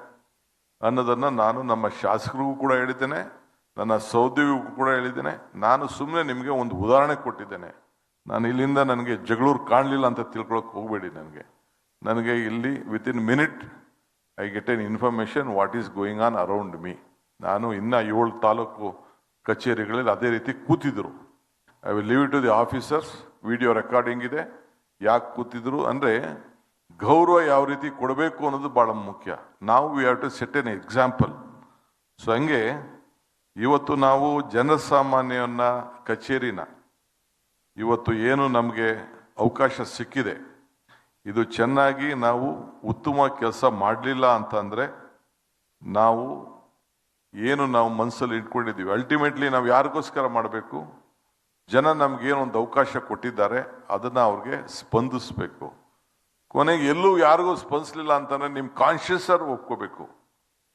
ಅನ್ನೋದನ್ನು ನಾನು ನಮ್ಮ ಶಾಸಕರಿಗೂ ಕೂಡ ಹೇಳಿದ್ದೇನೆ, ನನ್ನ ಸಹೋದ್ಯೋಗಿಗೂ ಕೂಡ ಹೇಳಿದ್ದೇನೆ. ನಾನು ಸುಮ್ಮನೆ ನಿಮಗೆ ಒಂದು ಉದಾಹರಣೆ ಕೊಟ್ಟಿದ್ದೇನೆ. ನಾನು ಇಲ್ಲಿಂದ ನನಗೆ ಜಗಳೂರು ಕಾಣಲಿಲ್ಲ ಅಂತ ತಿಳ್ಕೊಳಕ್ಕೆ ಹೋಗಬೇಡಿ. ನನಗೆ ಇಲ್ಲಿ within minute I get an information what is going on around me. ನಾನು ಇನ್ನ 7 ತಾಲೂಕು ಕಚೇರಿಗಳಲ್ಲಿ ಅದೇ ರೀತಿ ಕೂತಿದ್ರು. I will leave it to the officers. Video recording ಇದೆ. ಯಾಕೆ ಕೂತಿದ್ರು ಅಂದರೆ ಗೌರವ ಯಾವ ರೀತಿ ಕೊಡಬೇಕು ಅನ್ನೋದು ಬಹಳ ಮುಖ್ಯ. ನಾವು we have to set an example. So ಹಂಗೆ ಇವತ್ತು ನಾವು ಜನಸಾಮಾನ್ಯನ ಕಚೇರಿನ ಇವತ್ತು ಏನು ನಮಗೆ ಅವಕಾಶ ಸಿಕ್ಕಿದೆ, ಇದು ಚೆನ್ನಾಗಿ ನಾವು ಉತ್ತಮ ಕೆಲಸ ಮಾಡಲಿಲ್ಲ ಅಂತಂದರೆ ನಾವು ಏನು ನಾವು ಮನಸ್ಸಲ್ಲಿ ಇಟ್ಕೊಂಡಿದ್ದೀವಿ, ಅಲ್ಟಿಮೇಟ್ಲಿ ನಾವು ಯಾರಿಗೋಸ್ಕರ ಮಾಡಬೇಕು? ಜನ ನಮ್ಗೇನು ಒಂದು ಅವಕಾಶ ಕೊಟ್ಟಿದ್ದಾರೆ, ಅದನ್ನ ಅವ್ರಿಗೆ ಸ್ಪಂದಿಸ್ಬೇಕು. ಕೊನೆಗೆ ಎಲ್ಲೂ ಯಾರಿಗೂ ಸ್ಪಂದಿಸ್ಲಿಲ್ಲ ಅಂತಂದ್ರೆ ನಿಮ್ಮ ಕಾನ್ಶಿಯಸ್ ಆರು ಒಪ್ಕೋಬೇಕು.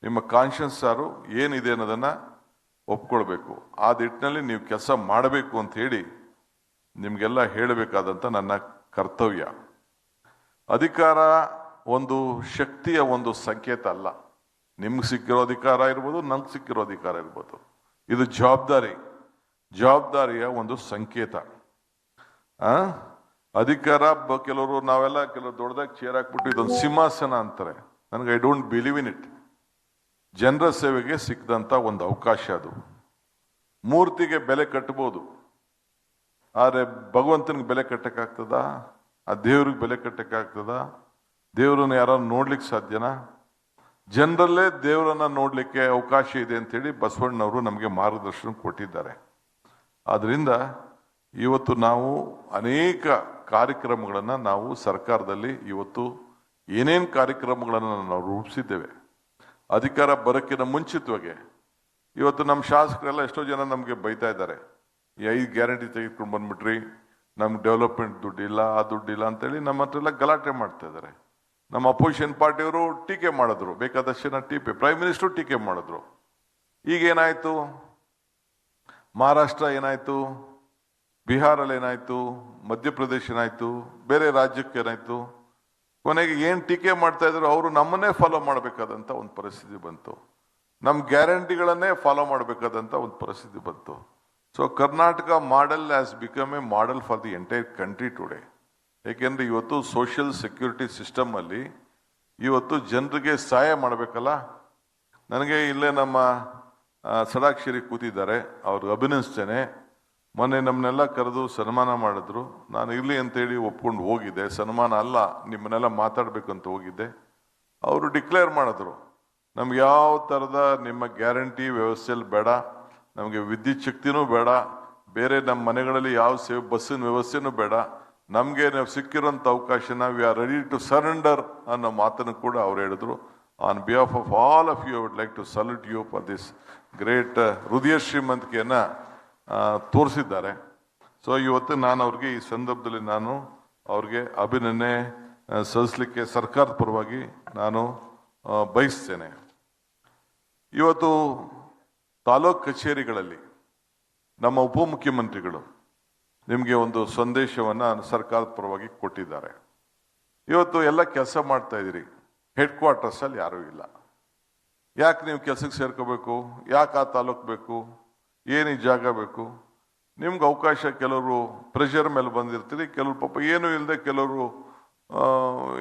ನಿಮ್ಮ ಕಾನ್ಶಿಯಸ್ ಆರು ಏನಿದೆ ಅನ್ನೋದನ್ನ ಒಪ್ಕೊಳ್ಬೇಕು. ಆ ನಿಟ್ಟಿನಲ್ಲಿ ನೀವು ಕೆಲಸ ಮಾಡಬೇಕು ಅಂತ ಹೇಳಿ ನಿಮ್ಗೆಲ್ಲ ಹೇಳಬೇಕಾದಂತ ನನ್ನ ಕರ್ತವ್ಯ. ಅಧಿಕಾರ ಒಂದು ಶಕ್ತಿಯ ಒಂದು ಸಂಕೇತ ಅಲ್ಲ. ನಿಮ್ಗೆ ಸಿಕ್ಕಿರೋ ಅಧಿಕಾರ ಇರ್ಬೋದು, ನಂಗೆ ಸಿಕ್ಕಿರೋ ಅಧಿಕಾರ ಇರ್ಬೋದು. ಇದು ಜವಾಬ್ದಾರಿಯ ಒಂದು ಸಂಕೇತ. ಅಧಿಕಾರ ಕೆಲವರು ಕೆಲವರು ದೊಡ್ಡದಾಗಿ ಚೇರ್ ಹಾಕ್ಬಿಟ್ಟು ಇದೊಂದು ಸಿಂಹಾಸನ ಅಂತಾರೆ. ನನಗೆ I don't believe in it. ಜನರ ಸೇವೆಗೆ ಸಿಕ್ಕದಂತ ಒಂದು ಅವಕಾಶ ಅದು. ಮೂರ್ತಿಗೆ ಬೆಲೆ ಕಟ್ಟಬಹುದು, ಆದ್ರೆ ಭಗವಂತನಿಗೆ ಬೆಲೆ ಕಟ್ಟಕ್ಕಾಗ್ತದ? ಆ ದೇವ್ರಿಗೆ ಬೆಲೆ ಕಟ್ಟಕ್ಕಾಗ್ತದ? ದೇವರನ್ನ ಯಾರು ನೋಡ್ಲಿಕ್ಕೆ ಸಾಧ್ಯನಾ? ಜನರಲ್ಲೇ ದೇವರನ್ನ ನೋಡ್ಲಿಕ್ಕೆ ಅವಕಾಶ ಇದೆ ಅಂತೇಳಿ ಬಸವಣ್ಣವರು ನಮಗೆ ಮಾರ್ಗದರ್ಶನ ಕೊಟ್ಟಿದ್ದಾರೆ. ಆದ್ರಿಂದ ಇವತ್ತು ನಾವು ಅನೇಕ ಕಾರ್ಯಕ್ರಮಗಳನ್ನ ನಾವು ಸರ್ಕಾರದಲ್ಲಿ ಇವತ್ತು ಏನೇನು ಕಾರ್ಯಕ್ರಮಗಳನ್ನ ನಾವು ರೂಪಿಸಿದ್ದೇವೆ. ಅಧಿಕಾರ ಬರೋಕ್ಕಿಂತ ಮುಂಚಿತವಾಗಿ ಇವತ್ತು ನಮ್ಮ ಶಾಸಕರೆಲ್ಲ ಎಷ್ಟೋ ಜನ ನಮಗೆ ಬೈತಾ ಇದ್ದಾರೆ, ಈ 5 ಗ್ಯಾರಂಟಿ ತೆಗೆದುಕೊಂಡು ಬಂದ್ಬಿಟ್ರಿ, ನಮ್ಗೆ ಡೆವಲಪ್ಮೆಂಟ್ ದುಡ್ಡಿಲ್ಲ, ಆ ದುಡ್ಡಿಲ್ಲ ಅಂತೇಳಿ ನಮ್ಮ ಹತ್ರ ಎಲ್ಲ ಗಲಾಟೆ ಮಾಡ್ತಾ ಇದ್ದಾರೆ. ನಮ್ಮ ಅಪೋಸಿಷನ್ ಪಾರ್ಟಿಯವರು ಟೀಕೆ ಮಾಡಿದ್ರು, ಬೇಕಾದಷ್ಟು ಜನ ಪ್ರೈಮ್ ಮಿನಿಸ್ಟರ್ ಟೀಕೆ ಮಾಡಿದ್ರು. ಈಗ ಏನಾಯ್ತು? ಮಹಾರಾಷ್ಟ್ರ ಏನಾಯ್ತು, ಬಿಹಾರಲ್ಲಿ ಏನಾಯ್ತು, ಮಧ್ಯಪ್ರದೇಶ ಏನಾಯ್ತು, ಬೇರೆ ರಾಜ್ಯಕ್ಕೆ ಏನಾಯ್ತು? ಕೊನೆಗೆ ಏನ್ ಟೀಕೆ ಮಾಡ್ತಾ ಇದ್ರು ಅವರು ನಮ್ಮನ್ನೇ ಫಾಲೋ ಮಾಡಬೇಕಾದಂತ ಒಂದು ಪರಿಸ್ಥಿತಿ ಬಂತು. ನಮ್ಮ ಗ್ಯಾರಂಟಿಗಳನ್ನೇ ಫಾಲೋ ಮಾಡಬೇಕಾದಂತ ಒಂದು ಪರಿಸ್ಥಿತಿ ಬಂತು. So Karnataka model has become A model for the entire country today. ಏಕೆಂದ್ರೆ ಇವತ್ತು ಸೋಷಿಯಲ್ ಸೆಕ್ಯೂರಿಟಿ ಸಿಸ್ಟಮ್ ಅಲ್ಲಿ ಇವತ್ತು ಜನರಿಗೆ ಸಹಾಯ ಮಾಡಬೇಕಲ್ಲ. ನನಗೆ ಇಲ್ಲೇ ನಮ್ಮ ಸಡಾಕ್ಷರಿ ಕೂತಿದ್ದಾರೆ, ಅವ್ರಿಗೆ ಅಭಿನಯಿಸ್ತೇನೆ. ಮೊನ್ನೆ ನಮ್ಮನ್ನೆಲ್ಲ ಕರೆದು ಸನ್ಮಾನ ಮಾಡಿದ್ರು. ನಾನು ಇರ್ಲಿ ಅಂತೇಳಿ ಒಪ್ಕೊಂಡು ಹೋಗಿದ್ದೆ. ಸನ್ಮಾನ ಅಲ್ಲ, ನಿಮ್ಮನ್ನೆಲ್ಲ ಮಾತಾಡ್ಬೇಕಂತ ಹೋಗಿದ್ದೆ. ಅವರು ಡಿಕ್ಲೇರ್ ಮಾಡಿದ್ರು, ನಮ್ಗೆ ಯಾವ ಥರದ ನಿಮ್ಮ ಗ್ಯಾರಂಟಿ ವ್ಯವಸ್ಥೆಯಲ್ಲಿ ಬೇಡ, ನಮಗೆ ವಿದ್ಯುತ್ ಶಕ್ತಿನೂ ಬೇಡ, ಬೇರೆ ನಮ್ಮ ಮನೆಗಳಲ್ಲಿ ಯಾವ ಸೇವೆ ಬಸ್ಸಿನ ವ್ಯವಸ್ಥೆನೂ ಬೇಡ, ನಮಗೆ ನಾವು ಸಿಕ್ಕಿರೋಂಥ ಅವಕಾಶನ we are ready to surrender ಅನ್ನೋ ಮಾತನ್ನು ಕೂಡ ಅವ್ರು ಹೇಳಿದ್ರು. On behalf of all of you I would like to salute you for this great ಹೃದಯ ಶ್ರೀಮಂತಿಕೆಯನ್ನ ತೋರಿಸಿದ್ದಾರೆ. ಸೊ ಇವತ್ತು ನಾನು ಅವ್ರಿಗೆ ಈ ಸಂದರ್ಭದಲ್ಲಿ ನಾನು ಅವ್ರಿಗೆ ಅಭಿನಂದನೆ ಸಲ್ಲಿಸಲಿಕ್ಕೆ ಸರ್ಕಾರದ ಪರವಾಗಿ ನಾನು ಬಯಸ್ತೇನೆ. ಇವತ್ತು ತಾಲೂಕ್ ಕಚೇರಿಗಳಲ್ಲಿ ನಮ್ಮ ಉಪಮುಖ್ಯಮಂತ್ರಿಗಳು ನಿಮಗೆ ಒಂದು ಸಂದೇಶವನ್ನ ಸರ್ಕಾರದ ಪರವಾಗಿ ಕೊಟ್ಟಿದ್ದಾರೆ. ಇವತ್ತು ಎಲ್ಲ ಕೆಲಸ ಮಾಡ್ತಾ ಇದ್ದೀರಿ, ಹೆಡ್ ಕ್ವಾರ್ಟರ್ಸ್ ಅಲ್ಲಿ ಯಾರೂ ಇಲ್ಲ. ಯಾಕೆ ನೀವು ಕೆಲಸಕ್ಕೆ ಸೇರ್ಕೋಬೇಕು? ಯಾಕೆ ಆ ತಾಲೂಕ್ ಬೇಕು? ಏನು ಈ ಜಾಗ ಬೇಕು? ನಿಮ್ಗೆ ಅವಕಾಶ, ಕೆಲವರು ಪ್ರೆಷರ್ ಮೇಲೆ ಬಂದಿರ್ತೀರಿ, ಕೆಲವರು ಪಾಪ ಏನು ಇಲ್ಲದೆ, ಕೆಲವರು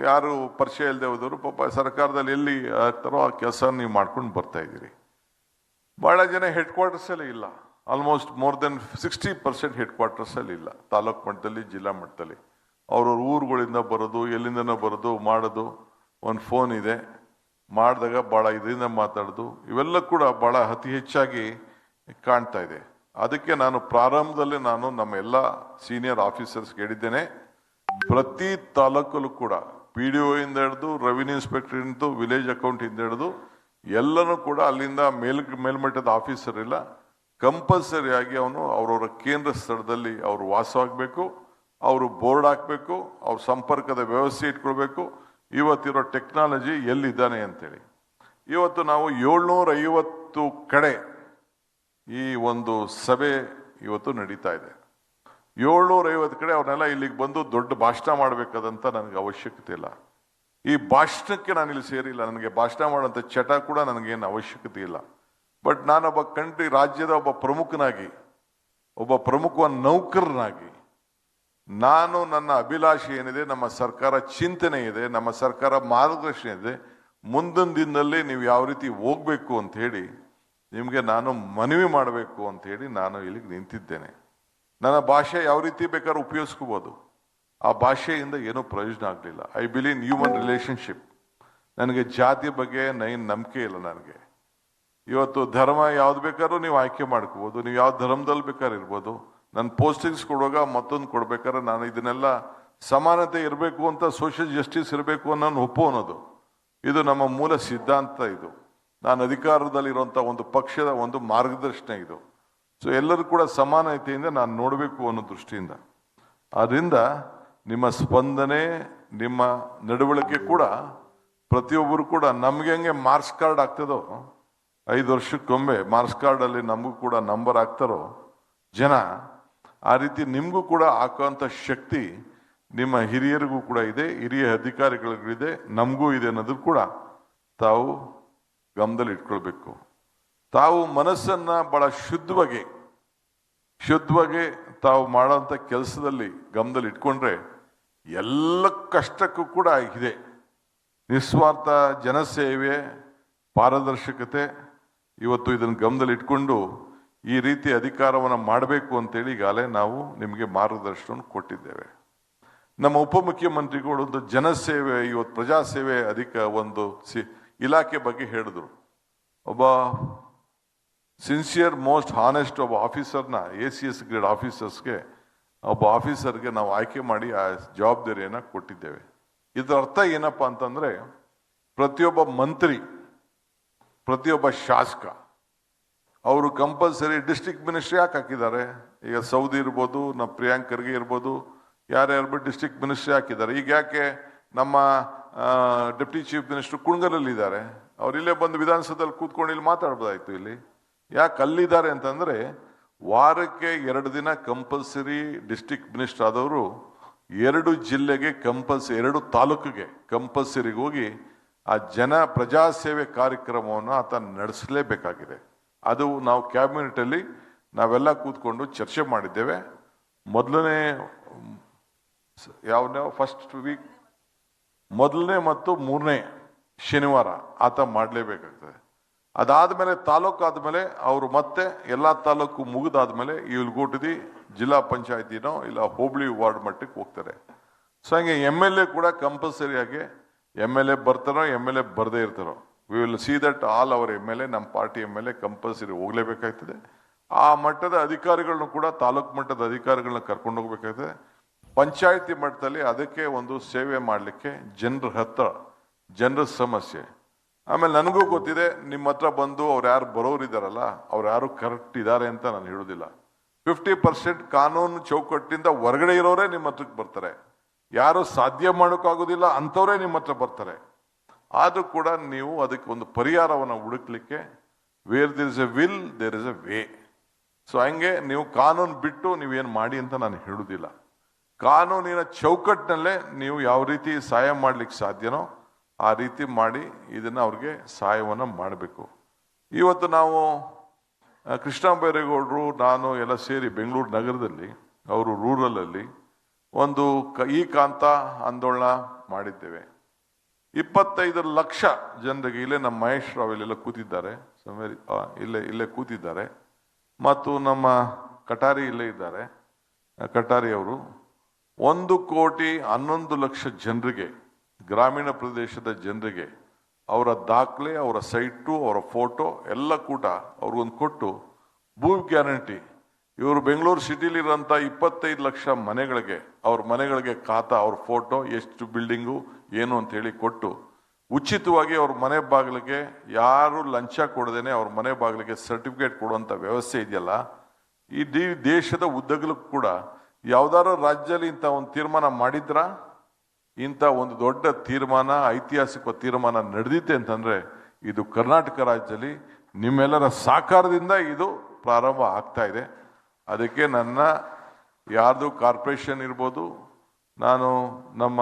ಯಾರು ಪರಿಚಯ ಇಲ್ಲದೆ ಹೋದವರು ಪಾಪ ಸರ್ಕಾರದಲ್ಲಿ ಎಲ್ಲಿ ಆಗ್ತಾರೋ ಆ ಕೆಲಸ ನೀವು ಮಾಡ್ಕೊಂಡು ಬರ್ತಾ ಇದ್ದೀರಿ. ಬಹಳ ಜನ ಹೆಡ್ ಕ್ವಾರ್ಟರ್ಸ್ ಅಲ್ಲಿ ಇಲ್ಲ. Almost more than 60% head quarters ಅಲ್ಲಿ ಇಲ್ಲ. ತಾಲೂಕ್ ಮಟ್ಟದಲ್ಲಿ, ಜಿಲ್ಲಾ ಮಟ್ಟದಲ್ಲಿ ಅವ್ರವ್ರ ಊರುಗಳಿಂದ ಬರೋದು, ಎಲ್ಲಿಂದನೋ ಬರೋದು, ಮಾಡೋದು. ಒಂದು ಫೋನ್ ಇದೆ, ಮಾಡಿದಾಗ ಬಹಳ ಇದರಿಂದ ಮಾತಾಡೋದು, ಇವೆಲ್ಲ ಕೂಡ ಬಹಳ ಅತಿ ಹೆಚ್ಚಾಗಿ ಕಾಣ್ತಾ ಇದೆ. ಅದಕ್ಕೆ ನಾನು ಪ್ರಾರಂಭದಲ್ಲಿ ನಾನು ನಮ್ಮ ಎಲ್ಲ ಸೀನಿಯರ್ ಆಫೀಸರ್ಸ್ ಹೇಳಿದ್ದೇನೆ, ಪ್ರತಿ ತಾಲೂಕಲ್ಲೂ ಕೂಡ PDO ಇಂದ ಹಿಡಿದು ರೆವಿನ್ಯೂ ಇನ್ಸ್ಪೆಕ್ಟರ್ ಇಂದ ವಿಲೇಜ್ ಅಕೌಂಟ್ ಇಂದ ಹಿಡಿದು ಎಲ್ಲನೂ ಕೂಡ ಅಲ್ಲಿಂದ ಮೇಲ್ಮಟ್ಟದ ಆಫೀಸರ್ ಇಲ್ಲ, ಕಂಪಲ್ಸರಿ ಆಗಿ ಅವನು ಅವ್ರವ್ರ ಕೇಂದ್ರ ಸ್ಥಳದಲ್ಲಿ ಅವರು ವಾಸವಾಗಬೇಕು, ಅವರು ಬೋರ್ಡ್ ಹಾಕಬೇಕು, ಅವ್ರ ಸಂಪರ್ಕದ ವ್ಯವಸ್ಥೆ ಇಟ್ಕೊಳ್ಬೇಕು. ಇವತ್ತಿರೋ ಟೆಕ್ನಾಲಜಿ ಎಲ್ಲಿದ್ದಾನೆ ಅಂತೇಳಿ ಇವತ್ತು ನಾವು 750 ಕಡೆ ಈ ಒಂದು ಸಭೆ ಇವತ್ತು ನಡೀತಾ ಇದೆ. 750 ಕಡೆ ಅವ್ರನ್ನೆಲ್ಲ ಇಲ್ಲಿಗೆ ಬಂದು ದೊಡ್ಡ ಭಾಷಣ ಮಾಡಬೇಕಾದಂತ ನನಗೆ ಅವಶ್ಯಕತೆ ಇಲ್ಲ. ಈ ಭಾಷಣಕ್ಕೆ ನಾನು ಇಲ್ಲಿ ಸೇರಿಲ್ಲ, ನನಗೆ ಭಾಷಣ ಮಾಡುವಂತ ಚಟ ಕೂಡ ನನಗೇನು ಅವಶ್ಯಕತೆ ಇಲ್ಲ. ಬಟ್ ನಾನೊಬ್ಬ ರಾಜ್ಯದ ಒಬ್ಬ ಪ್ರಮುಖನಾಗಿ, ಒಬ್ಬ ಪ್ರಮುಖ ನೌಕರನಾಗಿ ನಾನು ನನ್ನ ಅಭಿಲಾಷೆ ಏನಿದೆ, ನಮ್ಮ ಸರ್ಕಾರ ಚಿಂತನೆ ಇದೆ, ನಮ್ಮ ಸರ್ಕಾರ ಮಾರ್ಗದರ್ಶನ ಇದೆ, ಮುಂದಿನ ದಿನದಲ್ಲಿ ನೀವು ಯಾವ ರೀತಿ ಹೋಗ್ಬೇಕು ಅಂತ ಹೇಳಿ ನಿಮಗೆ ನಾನು ಮನವಿ ಮಾಡಬೇಕು ಅಂತ ಹೇಳಿ ನಾನು ಇಲ್ಲಿಗೆ ನಿಂತಿದ್ದೇನೆ. ನನ್ನ ಭಾಷೆ ಯಾವ ರೀತಿ ಬೇಕಾದ್ರೂ ಉಪಯೋಗಿಸ್ಕೋಬಹುದು, ಆ ಭಾಷೆಯಿಂದ ಏನೂ ಪ್ರಯೋಜನ ಆಗಲಿಲ್ಲ. I believe in human relationship. ನನಗೆ ಜಾತಿ ಬಗ್ಗೆ ನಂಬಿಕೆ ಇಲ್ಲ. ನನಗೆ ಇವತ್ತು ಧರ್ಮ ಯಾವ್ದು ಬೇಕಾದ್ರೂ ನೀವು ಆಯ್ಕೆ ಮಾಡ್ಕೋಬಹುದು, ನೀವು ಯಾವ ಧರ್ಮದಲ್ಲಿ ಬೇಕಾದ್ರೂ ಇರ್ಬೋದು. ನನ್ನ ಪೋಸ್ಟಿಂಗ್ಸ್ ಕೊಡುವಾಗ ಮತ್ತೊಂದು ಕೊಡ್ಬೇಕಾದ್ರೆ ನಾನು ಇದನ್ನೆಲ್ಲ ಸಮಾನತೆ ಇರಬೇಕು ಅಂತ, ಸೋಷಿಯಲ್ ಜಸ್ಟಿಸ್ ಇರಬೇಕು ಅನ್ನೋ ಒಪ್ಪು ಅನ್ನೋದು ಇದು ನಮ್ಮ ಮೂಲ ಸಿದ್ಧಾಂತ. ಇದು ನಾನು ಅಧಿಕಾರದಲ್ಲಿರುವಂಥ ಒಂದು ಪಕ್ಷದ ಒಂದು ಮಾರ್ಗದರ್ಶನ ಇದು. ಸೊ ಎಲ್ಲರೂ ಕೂಡ ಸಮಾನತೆಯಿಂದ ನಾನು ನೋಡಬೇಕು ಅನ್ನೋ ದೃಷ್ಟಿಯಿಂದ. ಆದ್ದರಿಂದ ನಿಮ್ಮ ಸ್ಪಂದನೆ, ನಿಮ್ಮ ನಡವಳಿಕೆ ಕೂಡ ಪ್ರತಿಯೊಬ್ಬರು ಕೂಡ ನಮ್ಗೆ ಹೆಂಗೆ ಮಾರ್ಕ್ಸ್ ಕಾರ್ಡ್ ಆಗ್ತದೋ 5 ವರ್ಷಕ್ಕೊಮ್ಮೆ ಮಾರ್ಕ್ಸ್ ಕಾರ್ಡಲ್ಲಿ ನಮಗೂ ಕೂಡ ನಂಬರ್ ಆಗ್ತಾರೋ ಜನ, ಆ ರೀತಿ ನಿಮಗೂ ಕೂಡ ಹಾಕುವಂಥ ಶಕ್ತಿ ನಿಮ್ಮ ಹಿರಿಯರಿಗೂ ಕೂಡ ಇದೆ, ಹಿರಿಯ ಅಧಿಕಾರಿಗಳಿಗಿದೆ, ನಮಗೂ ಇದೆ ಅನ್ನೋದು ಕೂಡ ತಾವು ಗಮನದಲ್ಲಿ ಇಟ್ಕೊಳ್ಬೇಕು. ತಾವು ಮನಸ್ಸನ್ನ ಬಹಳ ಶುದ್ಧವಾಗಿ ತಾವು ಮಾಡೋಂಥ ಕೆಲಸದಲ್ಲಿ ಗಮನದಲ್ಲಿ ಇಟ್ಕೊಂಡ್ರೆ ಎಲ್ಲ ಕಷ್ಟಕ್ಕೂ ಕೂಡ ಇದೆ. ನಿಸ್ವಾರ್ಥ ಜನಸೇವೆ, ಪಾರದರ್ಶಕತೆ, ಇವತ್ತು ಇದನ್ನು ಗಮನದಲ್ಲಿ ಇಟ್ಕೊಂಡು ಈ ರೀತಿ ಅಧಿಕಾರವನ್ನು ಮಾಡಬೇಕು ಅಂತೇಳಿ ಈಗಾಗಲೇ ನಾವು ನಿಮಗೆ ಮಾರ್ಗದರ್ಶನವನ್ನು ಕೊಟ್ಟಿದ್ದೇವೆ. ನಮ್ಮ ಉಪಮುಖ್ಯಮಂತ್ರಿಗಳು ಒಂದು ಜನಸೇವೆ, ಇವತ್ತು ಪ್ರಜಾಸೇವೆ ಒಂದು ಇಲಾಖೆ ಬಗ್ಗೆ ಹೇಳಿದ್ರು. ಒಬ್ಬ ಸಿನ್ಸಿಯರ್ ಮೋಸ್ಟ್ ಹಾನೆಸ್ಟ್ ಒಬ್ಬ ಆಫೀಸರ್ನ ACS ಗ್ರೇಡ್ ಆಫೀಸರ್ಸ್ಗೆ ಒಬ್ಬ ಆಫೀಸರ್ಗೆ ನಾವು ಆಯ್ಕೆ ಮಾಡಿ ಆ ಜವಾಬ್ದಾರಿಯನ್ನು ಕೊಟ್ಟಿದ್ದೇವೆ. ಇದರ ಅರ್ಥ ಏನಪ್ಪಾ ಅಂತಂದ್ರೆ, ಪ್ರತಿಯೊಬ್ಬ ಮಂತ್ರಿ, ಪ್ರತಿಯೊಬ್ಬ ಶಾಸಕ ಅವರು ಕಂಪಲ್ಸರಿ ಡಿಸ್ಟ್ರಿಕ್ಟ್ ಮಿನಿಸ್ಟ್ರಿ ಯಾಕೆ ಹಾಕಿದ್ದಾರೆ? ಈಗ ಸೌದಿ ಇರ್ಬೋದು, ನಮ್ಮ ಪ್ರಿಯಾಂಕ್ ಖರ್ಗೆ ಇರ್ಬೋದು, ಯಾರ್ಯಾರು ಡಿಸ್ಟ್ರಿಕ್ಟ್ ಮಿನಿಸ್ಟ್ರಿ ಹಾಕಿದ್ದಾರೆ. ಈಗ ಯಾಕೆ ನಮ್ಮ ಡೆಪ್ಟಿ ಚೀಫ್ ಮಿನಿಸ್ಟರ್ ಕುಣಗಲಲ್ಲಿ ಇದ್ದಾರೆ, ಅವ್ರು ಇಲ್ಲೇ ಬಂದು ವಿಧಾನಸೌಧದಲ್ಲಿ ಕೂತ್ಕೊಂಡು ಇಲ್ಲಿ ಮಾತಾಡ್ಬೋದಾಯ್ತು. ಇಲ್ಲಿ ಯಾಕೆ ಅಲ್ಲಿದ್ದಾರೆ ಅಂತಂದ್ರೆ, ವಾರಕ್ಕೆ 2 ದಿನ ಕಂಪಲ್ಸರಿ ಡಿಸ್ಟ್ರಿಕ್ಟ್ ಮಿನಿಸ್ಟರ್ ಆದವರು 2 ಜಿಲ್ಲೆಗೆ ಕಂಪಲ್ಸರಿ, 2 ತಾಲೂಕಿಗೆ ಕಂಪಲ್ಸರಿ ಹೋಗಿ ಆ ಪ್ರಜಾಸೇವೆ ಕಾರ್ಯಕ್ರಮವನ್ನು ಆತ ನಡೆಸಲೇಬೇಕಾಗಿದೆ. ಅದು ನಾವು ಕ್ಯಾಬಿನೆಟ್ ಅಲ್ಲಿ ನಾವೆಲ್ಲ ಕೂತ್ಕೊಂಡು ಚರ್ಚೆ ಮಾಡಿದ್ದೇವೆ. ಫಸ್ಟ್ ವೀಕ್ ಮೊದಲನೇ ಮತ್ತು 3ನೇ ಶನಿವಾರ ಆತ ಮಾಡಲೇಬೇಕಾಗ್ತದೆ. ಅದಾದ್ಮೇಲೆ ತಾಲೂಕು ಆದ್ಮೇಲೆ ಅವರು ಮತ್ತೆ ಎಲ್ಲಾ ತಾಲೂಕು ಮುಗಿದಾದ್ಮೇಲೆ ಇವ್ರು ಗೋಟದಿ ಜಿಲ್ಲಾ ಪಂಚಾಯತಿನೋ ಇಲ್ಲ ಹೋಬಳಿ ವಾರ್ಡ್ ಮಟ್ಟಕ್ಕೆ ಹೋಗ್ತಾರೆ. ಸೊ ಹಂಗೆ MLA ಕೂಡ ಕಂಪಲ್ಸರಿ ಆಗಿ MLA ಬರ್ತಾರೋ MLA ಬರ್ದೇ ಇರ್ತಾರೋ, we will see that all our MLA, ನಮ್ಮ ಪಾರ್ಟಿ MLA ಕಂಪಲ್ಸರಿ ಹೋಗ್ಲೇಬೇಕಾಗ್ತದೆ. ಆ ಮಟ್ಟದ ಅಧಿಕಾರಿಗಳನ್ನ ಕೂಡ ತಾಲೂಕು ಮಟ್ಟದ ಅಧಿಕಾರಿಗಳನ್ನ ಕರ್ಕೊಂಡು ಹೋಗ್ಬೇಕಾಗ್ತದೆ. ಪಂಚಾಯತಿ ಮಟ್ಟದಲ್ಲಿ ಅದಕ್ಕೆ ಒಂದು ಸೇವೆ ಮಾಡಲಿಕ್ಕೆ ಜನರ ಸಮಸ್ಯೆ. ಆಮೇಲೆ ನನಗೂ ಗೊತ್ತಿದೆ, ನಿಮ್ಮ ಹತ್ರ ಬಂದು ಅವ್ರು ಯಾರು ಬರೋರಿದ್ದಾರಲ್ಲ, ಅವ್ರು ಯಾರು ಕರೆಕ್ಟ್ ಇದ್ದಾರೆ ಅಂತ ನಾನು ಹೇಳುದಿಲ್ಲ. 50% ಕಾನೂನು ಚೌಕಟ್ಟಿಂದ ಹೊರಗಡೆ ಇರೋರೇ ನಿಮ್ಮ ಹತ್ರಕ್ಕೆ ಬರ್ತಾರೆ. ಯಾರು ಸಾಧ್ಯ ಮಾಡೋಕ್ಕಾಗೋದಿಲ್ಲ ಅಂಥವ್ರೇ ನಿಮ್ಮ ಹತ್ರ ಬರ್ತಾರೆ. ಆದ್ರೂ ಕೂಡ ನೀವು ಅದಕ್ಕೆ ಒಂದು ಪರಿಹಾರವನ್ನು ಹುಡುಕ್ಲಿಕ್ಕೆ, where there is a will there is a way. So ಹಂಗೆ ನೀವು ಕಾನೂನು ಬಿಟ್ಟು ನೀವೇನು ಮಾಡಿ ಅಂತ ನಾನು ಹೇಳುದಿಲ್ಲ. ಕಾನೂನಿನ ಚೌಕಟ್ಟಿನಲ್ಲೇ ನೀವು ಯಾವ ರೀತಿ ಸಹಾಯ ಮಾಡ್ಲಿಕ್ಕೆ ಸಾಧ್ಯನೋ ಆ ರೀತಿ ಮಾಡಿ ಇದನ್ನ ಅವ್ರಿಗೆ ಸಹಾಯವನ್ನು ಮಾಡಬೇಕು. ಇವತ್ತು ನಾವು ಕೃಷ್ಣ ಬೈರೇಗೌಡರು, ನಾನು ಎಲ್ಲ ಸೇರಿ ಬೆಂಗಳೂರು ನಗರದಲ್ಲಿ, ಅವರು ರೂರಲಲ್ಲಿ ಒಂದು ಈ ಕಾಂತ ಆಂದೋಲನ ಮಾಡಿದ್ದೇವೆ. 25 ಲಕ್ಷ ಜನರಿಗೆ, ಇಲ್ಲೇ ನಮ್ಮ ಮಹೇಶ್ ರಾವ್ ಇಲ್ಲೆಲ್ಲ ಕೂತಿದ್ದಾರೆ, ಇಲ್ಲೇ ಕೂತಿದ್ದಾರೆ, ಮತ್ತು ನಮ್ಮ ಕಟಾರಿ ಇಲ್ಲೇ ಇದ್ದಾರೆ, ಕಟಾರಿ ಅವರು 1,11,00,000 ಜನರಿಗೆ, ಗ್ರಾಮೀಣ ಪ್ರದೇಶದ ಜನರಿಗೆ ಅವರ ದಾಖಲೆ, ಅವರ ಸೈಟು, ಅವರ ಫೋಟೋ ಎಲ್ಲ ಕೂಡ ಅವ್ರಿಗೊಂದು ಕೊಟ್ಟು ಭೂಮಿ ಗ್ಯಾರಂಟಿ, ಇವರು ಬೆಂಗಳೂರು ಸಿಟಿಲಿರೋಂಥ 25 ಲಕ್ಷ ಮನೆಗಳಿಗೆ, ಅವ್ರ ಮನೆಗಳಿಗೆ ಖಾತಾ, ಅವ್ರ ಫೋಟೋ, ಎಷ್ಟು ಬಿಲ್ಡಿಂಗು ಏನು ಅಂತ ಹೇಳಿ ಕೊಟ್ಟು ಉಚಿತವಾಗಿ ಅವ್ರ ಮನೆ ಬಾಗಿಲಿಗೆ ಯಾರು ಲಂಚ ಕೊಡದೇನೆ ಅವ್ರ ಮನೆ ಬಾಗಿಲಿಗೆ ಸರ್ಟಿಫಿಕೇಟ್ ಕೊಡುವಂಥ ವ್ಯವಸ್ಥೆ ಇದೆಯಲ್ಲ, ಇಡೀ ದೇಶದ ಉದ್ದಗಲೂ ಕೂಡ ಯಾವ್ದಾದ್ರು ರಾಜ್ಯದಲ್ಲಿ ಇಂಥ ಒಂದು ತೀರ್ಮಾನ ಮಾಡಿದ್ರ? ಇಂಥ ಒಂದು ದೊಡ್ಡ ತೀರ್ಮಾನ, ಐತಿಹಾಸಿಕ ತೀರ್ಮಾನ ನಡೆದಿತ್ತೆ ಅಂತಂದ್ರೆ ಇದು ಕರ್ನಾಟಕ ರಾಜ್ಯದಲ್ಲಿ ನಿಮ್ಮೆಲ್ಲರ ಸಹಕಾರದಿಂದ ಇದು ಪ್ರಾರಂಭ ಆಗ್ತಾ ಇದೆ. ಅದಕ್ಕೆ ನನ್ನ ಯಾರ್ದು ಕಾರ್ಪೊರೇಷನ್ ಇರ್ಬೋದು, ನಾನು ನಮ್ಮ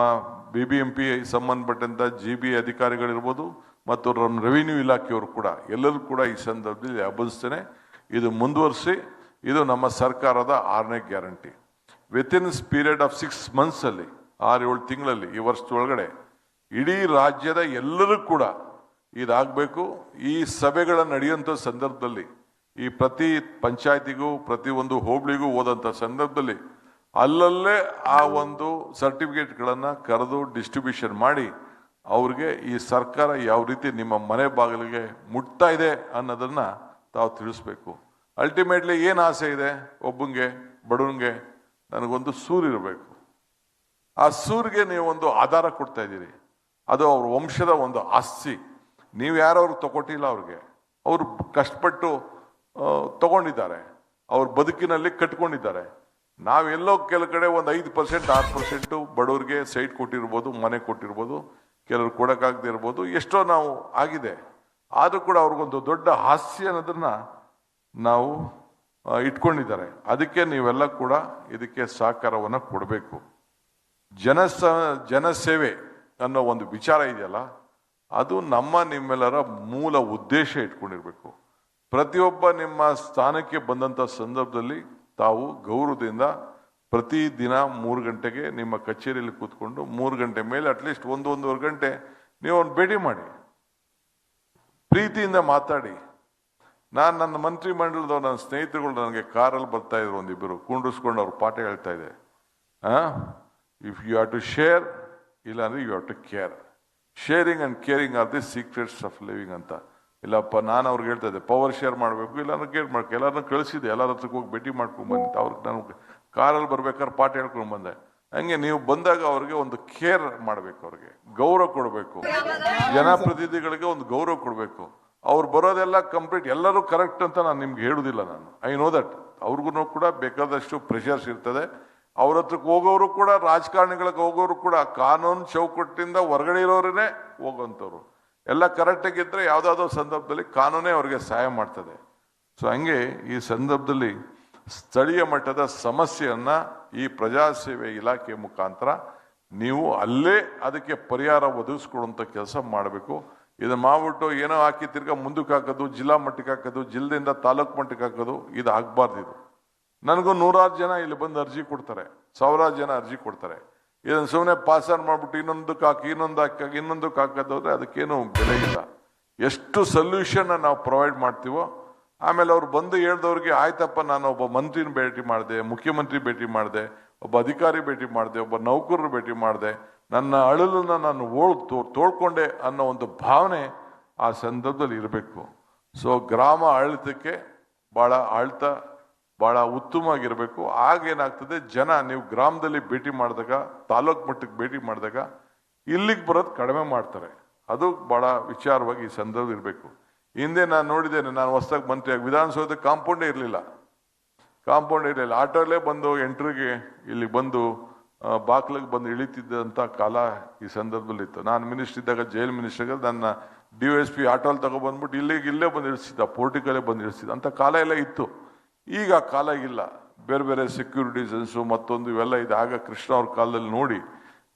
BBMP ಸಂಬಂಧಪಟ್ಟಂತ GB ಅಧಿಕಾರಿಗಳಿರ್ಬೋದು ಮತ್ತು ರೆವಿನ್ಯೂ ಇಲಾಖೆಯವರು ಕೂಡ ಎಲ್ಲರೂ ಕೂಡ ಈ ಸಂದರ್ಭದಲ್ಲಿ ಅಭಿನಂದಿಸ್ತೇನೆ. ಇದು ಮುಂದುವರಿಸಿ, ಇದು ನಮ್ಮ ಸರ್ಕಾರದ 6ನೇ guarantee. Within period of 6 months ಅಲ್ಲಿ, 6-7 ತಿಂಗಳಲ್ಲಿ, ಈ ವರ್ಷದೊಳಗಡೆ ಇಡೀ ರಾಜ್ಯದ ಎಲ್ಲರೂ ಕೂಡ ಇದಾಗಬೇಕು. ಈ ಸಭೆಗಳ ನಡೆಯುವಂಥ ಸಂದರ್ಭದಲ್ಲಿ, ಈ ಪ್ರತಿ ಪಂಚಾಯತಿಗೂ ಪ್ರತಿ ಒಂದು ಹೋಬಳಿಗೂ ಹೋದಂಥ ಸಂದರ್ಭದಲ್ಲಿ ಅಲ್ಲಲ್ಲೇ ಆ ಒಂದು ಸರ್ಟಿಫಿಕೇಟ್ಗಳನ್ನು ಕರೆದು ಡಿಸ್ಟ್ರಿಬ್ಯೂಷನ್ ಮಾಡಿ ಅವ್ರಿಗೆ ಈ ಸರ್ಕಾರ ಯಾವ ರೀತಿ ನಿಮ್ಮ ಮನೆ ಬಾಗಿಲಿಗೆ ಮುಟ್ತಾ ಇದೆ ಅನ್ನೋದನ್ನ ತಾವು ತಿಳಿಸ್ಬೇಕು. ಅಲ್ಟಿಮೇಟ್ಲಿ ಏನು ಆಸೆ ಇದೆ ಒಬ್ಬಂಗೆ, ಬಡವನಿಗೆ, ನನಗೊಂದು ಸೂರಿರಬೇಕು. ಆ ಸೂರಿಗೆ ನೀವು ಒಂದು ಆಧಾರ ಕೊಡ್ತಾ ಇದ್ದೀರಿ, ಅದು ಅವ್ರ ವಂಶದ ಒಂದು ಆಸ್ತಿ. ನೀವು ಯಾರು ಅವ್ರಿಗೆ ತಗೊಟ್ಟಿಲ್ಲ. ಅವ್ರು ಕಷ್ಟಪಟ್ಟು ತಗೊಂಡಿದ್ದಾರೆ, ಅವ್ರ ಬದುಕಿನಲ್ಲಿ ಕಟ್ಕೊಂಡಿದ್ದಾರೆ. ನಾವೆಲ್ಲೋ ಕೆಲವು ಕಡೆ ಒಂದು 5% 6% ಬಡವ್ರಿಗೆ ಸೈಟ್ ಕೊಟ್ಟಿರ್ಬೋದು, ಮನೆ ಕೊಟ್ಟಿರ್ಬೋದು, ಕೆಲವ್ರು ಕೊಡೋಕ್ಕಾಗದೇ ಇರ್ಬೋದು, ಎಷ್ಟೋ ನಾವು ಆಗಿದೆ. ಆದರೂ ಕೂಡ ಅವ್ರಿಗೊಂದು ದೊಡ್ಡ ಹಾಸ್ಯ ಅನ್ನೋದನ್ನ ನಾವು ಇಟ್ಕೊಂಡಿದ್ದಾರೆ. ಅದಕ್ಕೆ ನೀವೆಲ್ಲ ಕೂಡ ಇದಕ್ಕೆ ಸಹಕಾರವನ್ನು ಕೊಡಬೇಕು. ಜನಸೇವೆ ಅನ್ನೋ ಒಂದು ವಿಚಾರ ಇದೆಯಲ್ಲ, ಅದು ನಿಮ್ಮೆಲ್ಲರ ಮೂಲ ಉದ್ದೇಶ ಇಟ್ಕೊಂಡಿರ್ಬೇಕು. ಪ್ರತಿಯೊಬ್ಬ ನಿಮ್ಮ ಸ್ಥಾನಕ್ಕೆ ಬಂದಂಥ ಸಂದರ್ಭದಲ್ಲಿ ತಾವು ಗೌರವದಿಂದ ಪ್ರತಿದಿನ 3 ಗಂಟೆಗೆ ನಿಮ್ಮ ಕಚೇರಿಯಲ್ಲಿ ಕೂತ್ಕೊಂಡು 3 ಗಂಟೆ ಮೇಲೆ ಅಟ್ಲೀಸ್ಟ್ 1-1.5 ಗಂಟೆ ನೀವು ಒಂದು ಭೇಟಿ ಮಾಡಿ, ಪ್ರೀತಿಯಿಂದ ಮಾತಾಡಿ. ನನ್ನ ಮಂತ್ರಿ ಮಂಡಲದವ್ರು, ನನ್ನ ಸ್ನೇಹಿತರುಗಳು ನನಗೆ ಕಾರಲ್ಲಿ ಬರ್ತಾ ಇದ್ರು, ಒಂದಿಬ್ಬರು ಕುಂಡ್ರಿಸ್ಕೊಂಡು ಅವ್ರು ಪಾಠ ಹೇಳ್ತಾ ಇದೆ. If you have to share, ಇಲ್ಲಾಂದ್ರೆ you have to care. Sharing and caring are the secrets of living ಅಂತ. ಇಲ್ಲಪ್ಪ, ನಾನು ಅವ್ರಿಗೆ ಹೇಳ್ತಾ ಇದ್ದೆ, ಪವರ್ ಶೇರ್ ಮಾಡಬೇಕು, ಇಲ್ಲಾಂದ್ರೆ ಕೇರ್ ಮಾಡ್ಕೊ. ಎಲ್ಲರನ್ನ ಕಳಿಸಿದೆ, ಎಲ್ಲರ ಹತ್ರಕ್ಕೆ ಹೋಗಿ ಭೇಟಿ ಮಾಡ್ಕೊಂಡು ಬಂದಿತ್ತು. ಅವ್ರಿಗೆ ನಾನು ಕಾರಲ್ಲಿ ಬರ್ಬೇಕಾದ್ರೆ ಪಾಠ ಹೇಳ್ಕೊಂಡು ಬಂದೆ. ಹಂಗೆ ನೀವು ಬಂದಾಗ ಅವ್ರಿಗೆ ಒಂದು ಕೇರ್ ಮಾಡಬೇಕು, ಅವ್ರಿಗೆ ಗೌರವ ಕೊಡಬೇಕು. ಜನಪ್ರತಿನಿಧಿಗಳಿಗೆ ಒಂದು ಗೌರವ ಕೊಡಬೇಕು. ಅವ್ರು ಬರೋದೆಲ್ಲ ಕಂಪ್ಲೀಟ್ ಎಲ್ಲರೂ ಕರೆಕ್ಟ್ ಅಂತ ನಾನು ನಿಮ್ಗೆ ಹೇಳುದಿಲ್ಲ. I know that. ಅವ್ರಿಗೂ ಕೂಡ ಬೇಕಾದಷ್ಟು ಪ್ರೆಷರ್ಸ್ ಇರ್ತದೆ. ಅವ್ರ ಹತ್ರಕ್ಕೆ ಹೋಗೋರು ಕೂಡ, ರಾಜಕಾರಣಿಗಳಿಗೆ ಹೋಗೋರು ಕೂಡ ಕಾನೂನು ಚೌಕಟ್ಟಿಂದ ಹೊರಗಡೆ ಇರೋರೇ ಹೋಗೋಂಥವ್ರು. ಎಲ್ಲ ಕರೆಕ್ಟಾಗಿದ್ದರೆ ಯಾವುದಾದ್ರೂ ಸಂದರ್ಭದಲ್ಲಿ ಕಾನೂನೇ ಅವ್ರಿಗೆ ಸಹಾಯ ಮಾಡ್ತದೆ. ಸೊ ಹಂಗೆ ಈ ಸಂದರ್ಭದಲ್ಲಿ ಸ್ಥಳೀಯ ಮಟ್ಟದ ಸಮಸ್ಯೆಯನ್ನ ಈ ಪ್ರಜಾಸೇವೆ ಇಲಾಖೆ ಮುಖಾಂತರ ನೀವು ಅಲ್ಲೇ ಅದಕ್ಕೆ ಪರಿಹಾರ ಒದಗಿಸ್ಕೊಡುವಂಥ ಕೆಲಸ ಮಾಡಬೇಕು. ಇದನ್ನ ಮಾಡ್ಬಿಟ್ಟು ಏನೋ ಹಾಕಿ ತಿರ್ಗಾ ಮುಂದಕ್ಕೆ ಹಾಕೋದು, ಜಿಲ್ಲಾ ಮಟ್ಟಕ್ಕೆ ಹಾಕೋದು, ಜಿಲ್ಲೆಯಿಂದ ತಾಲೂಕು ಮಟ್ಟಕ್ಕೆ ಹಾಕೋದು, ಇದು ಆಗ್ಬಾರ್ದು. ಇದು ನನಗೂ 100 ಜನ ಇಲ್ಲಿ ಬಂದು ಅರ್ಜಿ ಕೊಡ್ತಾರೆ, 1000 ಜನ ಅರ್ಜಿ ಕೊಡ್ತಾರೆ. ಇದನ್ನು ಸುಮ್ಮನೆ ಪಾಸನ್ ಮಾಡ್ಬಿಟ್ಟು ಇನ್ನೊಂದಕ್ಕೆ ಹಾಕಿ ಇನ್ನೊಂದಕ್ಕೆ ಹಾಕೋದಾದ್ರೆ ಅದಕ್ಕೇನು ಬೆಲೆ ಇಲ್ಲ. ಎಷ್ಟು ಸೊಲ್ಯೂಷನ್ ನಾವು ಪ್ರೊವೈಡ್ ಮಾಡ್ತೀವೋ, ಆಮೇಲೆ ಅವ್ರು ಬಂದು ಹೇಳ್ದವ್ರಿಗೆ ಆಯ್ತಪ್ಪ, ನಾನು ಒಬ್ಬ ಮಂತ್ರಿನ ಭೇಟಿ ಮಾಡಿದೆ, ಮುಖ್ಯಮಂತ್ರಿ ಭೇಟಿ ಮಾಡಿದೆ, ಒಬ್ಬ ಅಧಿಕಾರಿ ಭೇಟಿ ಮಾಡಿದೆ, ಒಬ್ಬ ನೌಕರರು ಭೇಟಿ ಮಾಡಿದೆ, ನನ್ನ ಅಳಲನ್ನ ನಾನು ತೋಳ್ಕೊಂಡೆ ಅನ್ನೋ ಒಂದು ಭಾವನೆ ಆ ಸಂದರ್ಭದಲ್ಲಿ ಇರಬೇಕು. ಸೊ ಗ್ರಾಮ ಆಡಳಿತಕ್ಕೆ ಬಹಳ ಉತ್ತಮವಾಗಿರಬೇಕು. ಆಗೇನಾಗ್ತದೆ, ಜನ ನೀವು ಗ್ರಾಮದಲ್ಲಿ ಭೇಟಿ ಮಾಡಿದಾಗ, ತಾಲೂಕು ಮಟ್ಟಕ್ಕೆ ಭೇಟಿ ಮಾಡಿದಾಗ ಇಲ್ಲಿಗೆ ಬರೋದು ಕಡಿಮೆ ಮಾಡ್ತಾರೆ. ಅದು ಬಹಳ ವಿಚಾರವಾಗಿ ಈ ಸಂದರ್ಭ ಇರಬೇಕು. ಹಿಂದೆ ನಾನು ನೋಡಿದ್ದೇನೆ, ನಾನು ಹೊಸದಾಗಿ ಮಂತ್ರಿಯಾಗಿ ವಿಧಾನಸೌಧ ಕಾಂಪೌಂಡೇ ಇರಲಿಲ್ಲ. ಆಟೋಲ್ಲೇ ಬಂದು ಎಂಟ್ರಿಗೆ ಇಲ್ಲಿ ಬಂದು ಬಾಕ್ಲಿಗೆ ಬಂದು ಇಳಿತಿದ್ದಂಥ ಕಾಲ ಈ ಸಂದರ್ಭದಲ್ಲಿ ಇತ್ತು. ನಾನು ಮಿನಿಸ್ಟರ್ ಇದ್ದಾಗ, ಜೈಲ್ ಮಿನಿಸ್ಟರ್, ನನ್ನ DSP ಆಟೋಲ್ ತಗೊಬಂದ್ಬಿಟ್ಟು ಇಲ್ಲೇ ಬಂದು ಇಳಿಸಿದ್ದ, ಪೋರ್ಟಿಕಲ್ಲೇ ಬಂದು ಇಳಿಸಿದ್ದ ಅಂತ ಕಾಲ ಎಲ್ಲ ಇತ್ತು. ಈಗ ಆ ಕಾಲ ಇಲ್ಲ. ಬೇರೆ ಸೆಕ್ಯೂರಿಟೀಸನ್ಸು ಮತ್ತೊಂದು ಇವೆಲ್ಲ ಇದೆ. ಆಗ ಕೃಷ್ಣ ಅವ್ರ ಕಾಲದಲ್ಲಿ ನೋಡಿ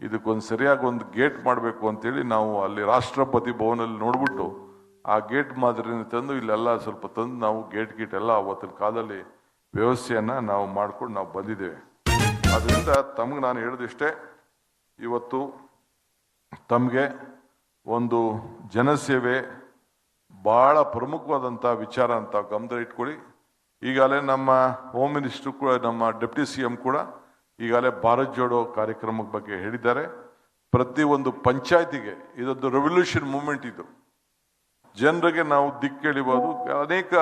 ಇದಕ್ಕೊಂದು ಸರಿಯಾಗಿ ಒಂದು ಗೇಟ್ ಮಾಡಬೇಕು ಅಂತೇಳಿ ನಾವು ಅಲ್ಲಿ ರಾಷ್ಟ್ರಪತಿ ಭವನಲ್ಲಿ ನೋಡ್ಬಿಟ್ಟು ಆ ಗೇಟ್ ಮಾದರಿನ ತಂದು ಇಲ್ಲೆಲ್ಲ ಸ್ವಲ್ಪ ತಂದು ನಾವು ಗೇಟ್ ಎಲ್ಲ ಅವತ್ತಿನ ಕಾಲದಲ್ಲಿ ವ್ಯವಸ್ಥೆಯನ್ನ ನಾವು ಮಾಡ್ಕೊಂಡು ನಾವು ಬಂದಿದ್ದೇವೆ. ಅದರಿಂದ ತಮ್ಗೆ ನಾನು ಹೇಳೋದಿಷ್ಟೇ, ಇವತ್ತು ತಮಗೆ ಒಂದು ಜನಸೇವೆ ಬಹಳ ಪ್ರಮುಖವಾದಂಥ ವಿಚಾರ ಅಂತ ಗಮನ ಇಟ್ಕೊಳ್ಳಿ. ಈಗಾಗಲೇ ನಮ್ಮ ಹೋಮ್ ಮಿನಿಸ್ಟರ್ ಕೂಡ, ನಮ್ಮ ಡೆಪ್ಟಿ CM ಕೂಡ ಈಗಾಗಲೇ ಭಾರತ್ ಜೋಡೋ ಕಾರ್ಯಕ್ರಮದ ಬಗ್ಗೆ ಹೇಳಿದ್ದಾರೆ. ಪ್ರತಿಯೊಂದು ಪಂಚಾಯತಿಗೆ ಇದೊಂದು ರೆವಲ್ಯೂಷನ್ ಮೂವ್ಮೆಂಟ್. ಇದು ಜನರಿಗೆ ನಾವು ದಿಕ್ಕೆಳಿಬಹುದು. ಅನೇಕ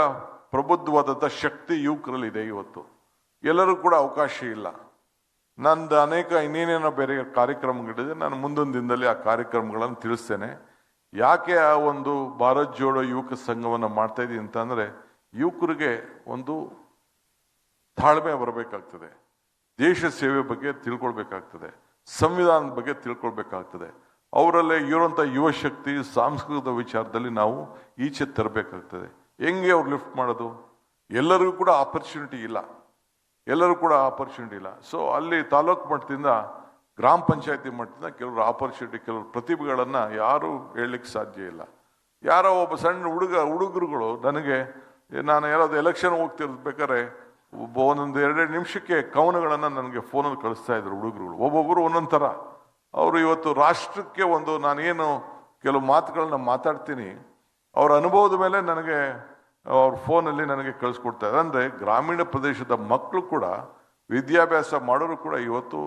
ಪ್ರಬುದ್ಧವಾದಂಥ ಶಕ್ತಿ ಯುವಕರಲ್ಲಿದೆ. ಇವತ್ತು ಎಲ್ಲರೂ ಕೂಡ ಅವಕಾಶ ಇಲ್ಲ. ನಂದು ಅನೇಕ ಇನ್ನೇನೇನೋ ಬೇರೆ ಕಾರ್ಯಕ್ರಮಗಳಿದೆ. ನಾನು ಮುಂದೊಂದು ದಿನದಲ್ಲಿ ಆ ಕಾರ್ಯಕ್ರಮಗಳನ್ನು ತಿಳಿಸ್ತೇನೆ. ಯಾಕೆ ಆ ಒಂದು ಭಾರತ್ ಜೋಡೋ ಯುವಕ ಸಂಘವನ್ನು ಮಾಡ್ತಾ ಇದ್ದೀನಿ ಅಂತಂದ್ರೆ, ಯುವಕರಿಗೆ ಒಂದು ತಾಳ್ಮೆ ಬರಬೇಕಾಗ್ತದೆ, ದೇಶ ಸೇವೆ ಬಗ್ಗೆ ತಿಳ್ಕೊಳ್ಬೇಕಾಗ್ತದೆ, ಸಂವಿಧಾನದ ಬಗ್ಗೆ ತಿಳ್ಕೊಳ್ಬೇಕಾಗ್ತದೆ. ಅವರಲ್ಲೇ ಇರುವಂಥ ಯುವಶಕ್ತಿ, ಸಾಂಸ್ಕೃತಿಕ ವಿಚಾರದಲ್ಲಿ ನಾವು ಈಚೆ ತರಬೇಕಾಗ್ತದೆ. ಹೆಂಗೆ ಅವ್ರು ಲಿಫ್ಟ್ ಮಾಡೋದು? ಎಲ್ಲರಿಗೂ ಕೂಡ ಆಪರ್ಚುನಿಟಿ ಇಲ್ಲ. ಸೊ ಅಲ್ಲಿ ತಾಲೂಕು ಮಟ್ಟದಿಂದ, ಗ್ರಾಮ ಪಂಚಾಯತಿ ಮಟ್ಟದಿಂದ ಕೆಲವರು ಆಪರ್ಚುನಿಟಿ, ಕೆಲವರು ಪ್ರತಿಭೆಗಳನ್ನು ಯಾರು ಹೇಳಲಿಕ್ಕೆ ಸಾಧ್ಯ ಇಲ್ಲ. ಯಾರೋ ಒಬ್ಬ ಸಣ್ಣ ಹುಡುಗರುಗಳು ನನಗೆ, ನಾನು ಯಾರಾದ್ರು ಎಲೆಕ್ಷನ್ ಹೋಗ್ತಿರ್ಬೇಕಾದ್ರೆ ಒಂದೊಂದು 2 ನಿಮಿಷಕ್ಕೆ ಕವನಗಳನ್ನು ನನಗೆ ಫೋನಲ್ಲಿ ಕಳಿಸ್ತಾ ಇದ್ರು ಹುಡುಗರುಗಳು. ಒಬ್ಬೊಬ್ಬರು ಒಂದೊಂದು ಥರ. ಅವರು ಇವತ್ತು ರಾಷ್ಟ್ರಕ್ಕೆ ಒಂದು, ನಾನೇನು ಕೆಲವು ಮಾತುಗಳನ್ನ ಮಾತಾಡ್ತೀನಿ, ಅವರ ಅನುಭವದ ಮೇಲೆ ನನಗೆ ಅವ್ರ ಫೋನಲ್ಲಿ ನನಗೆ ಕಳಿಸ್ಕೊಡ್ತಾ ಇದ್ದಾರೆ. ಅಂದರೆ ಗ್ರಾಮೀಣ ಪ್ರದೇಶದ ಮಕ್ಕಳು ಕೂಡ, ವಿದ್ಯಾಭ್ಯಾಸ ಮಾಡೋರು ಕೂಡ ಇವತ್ತು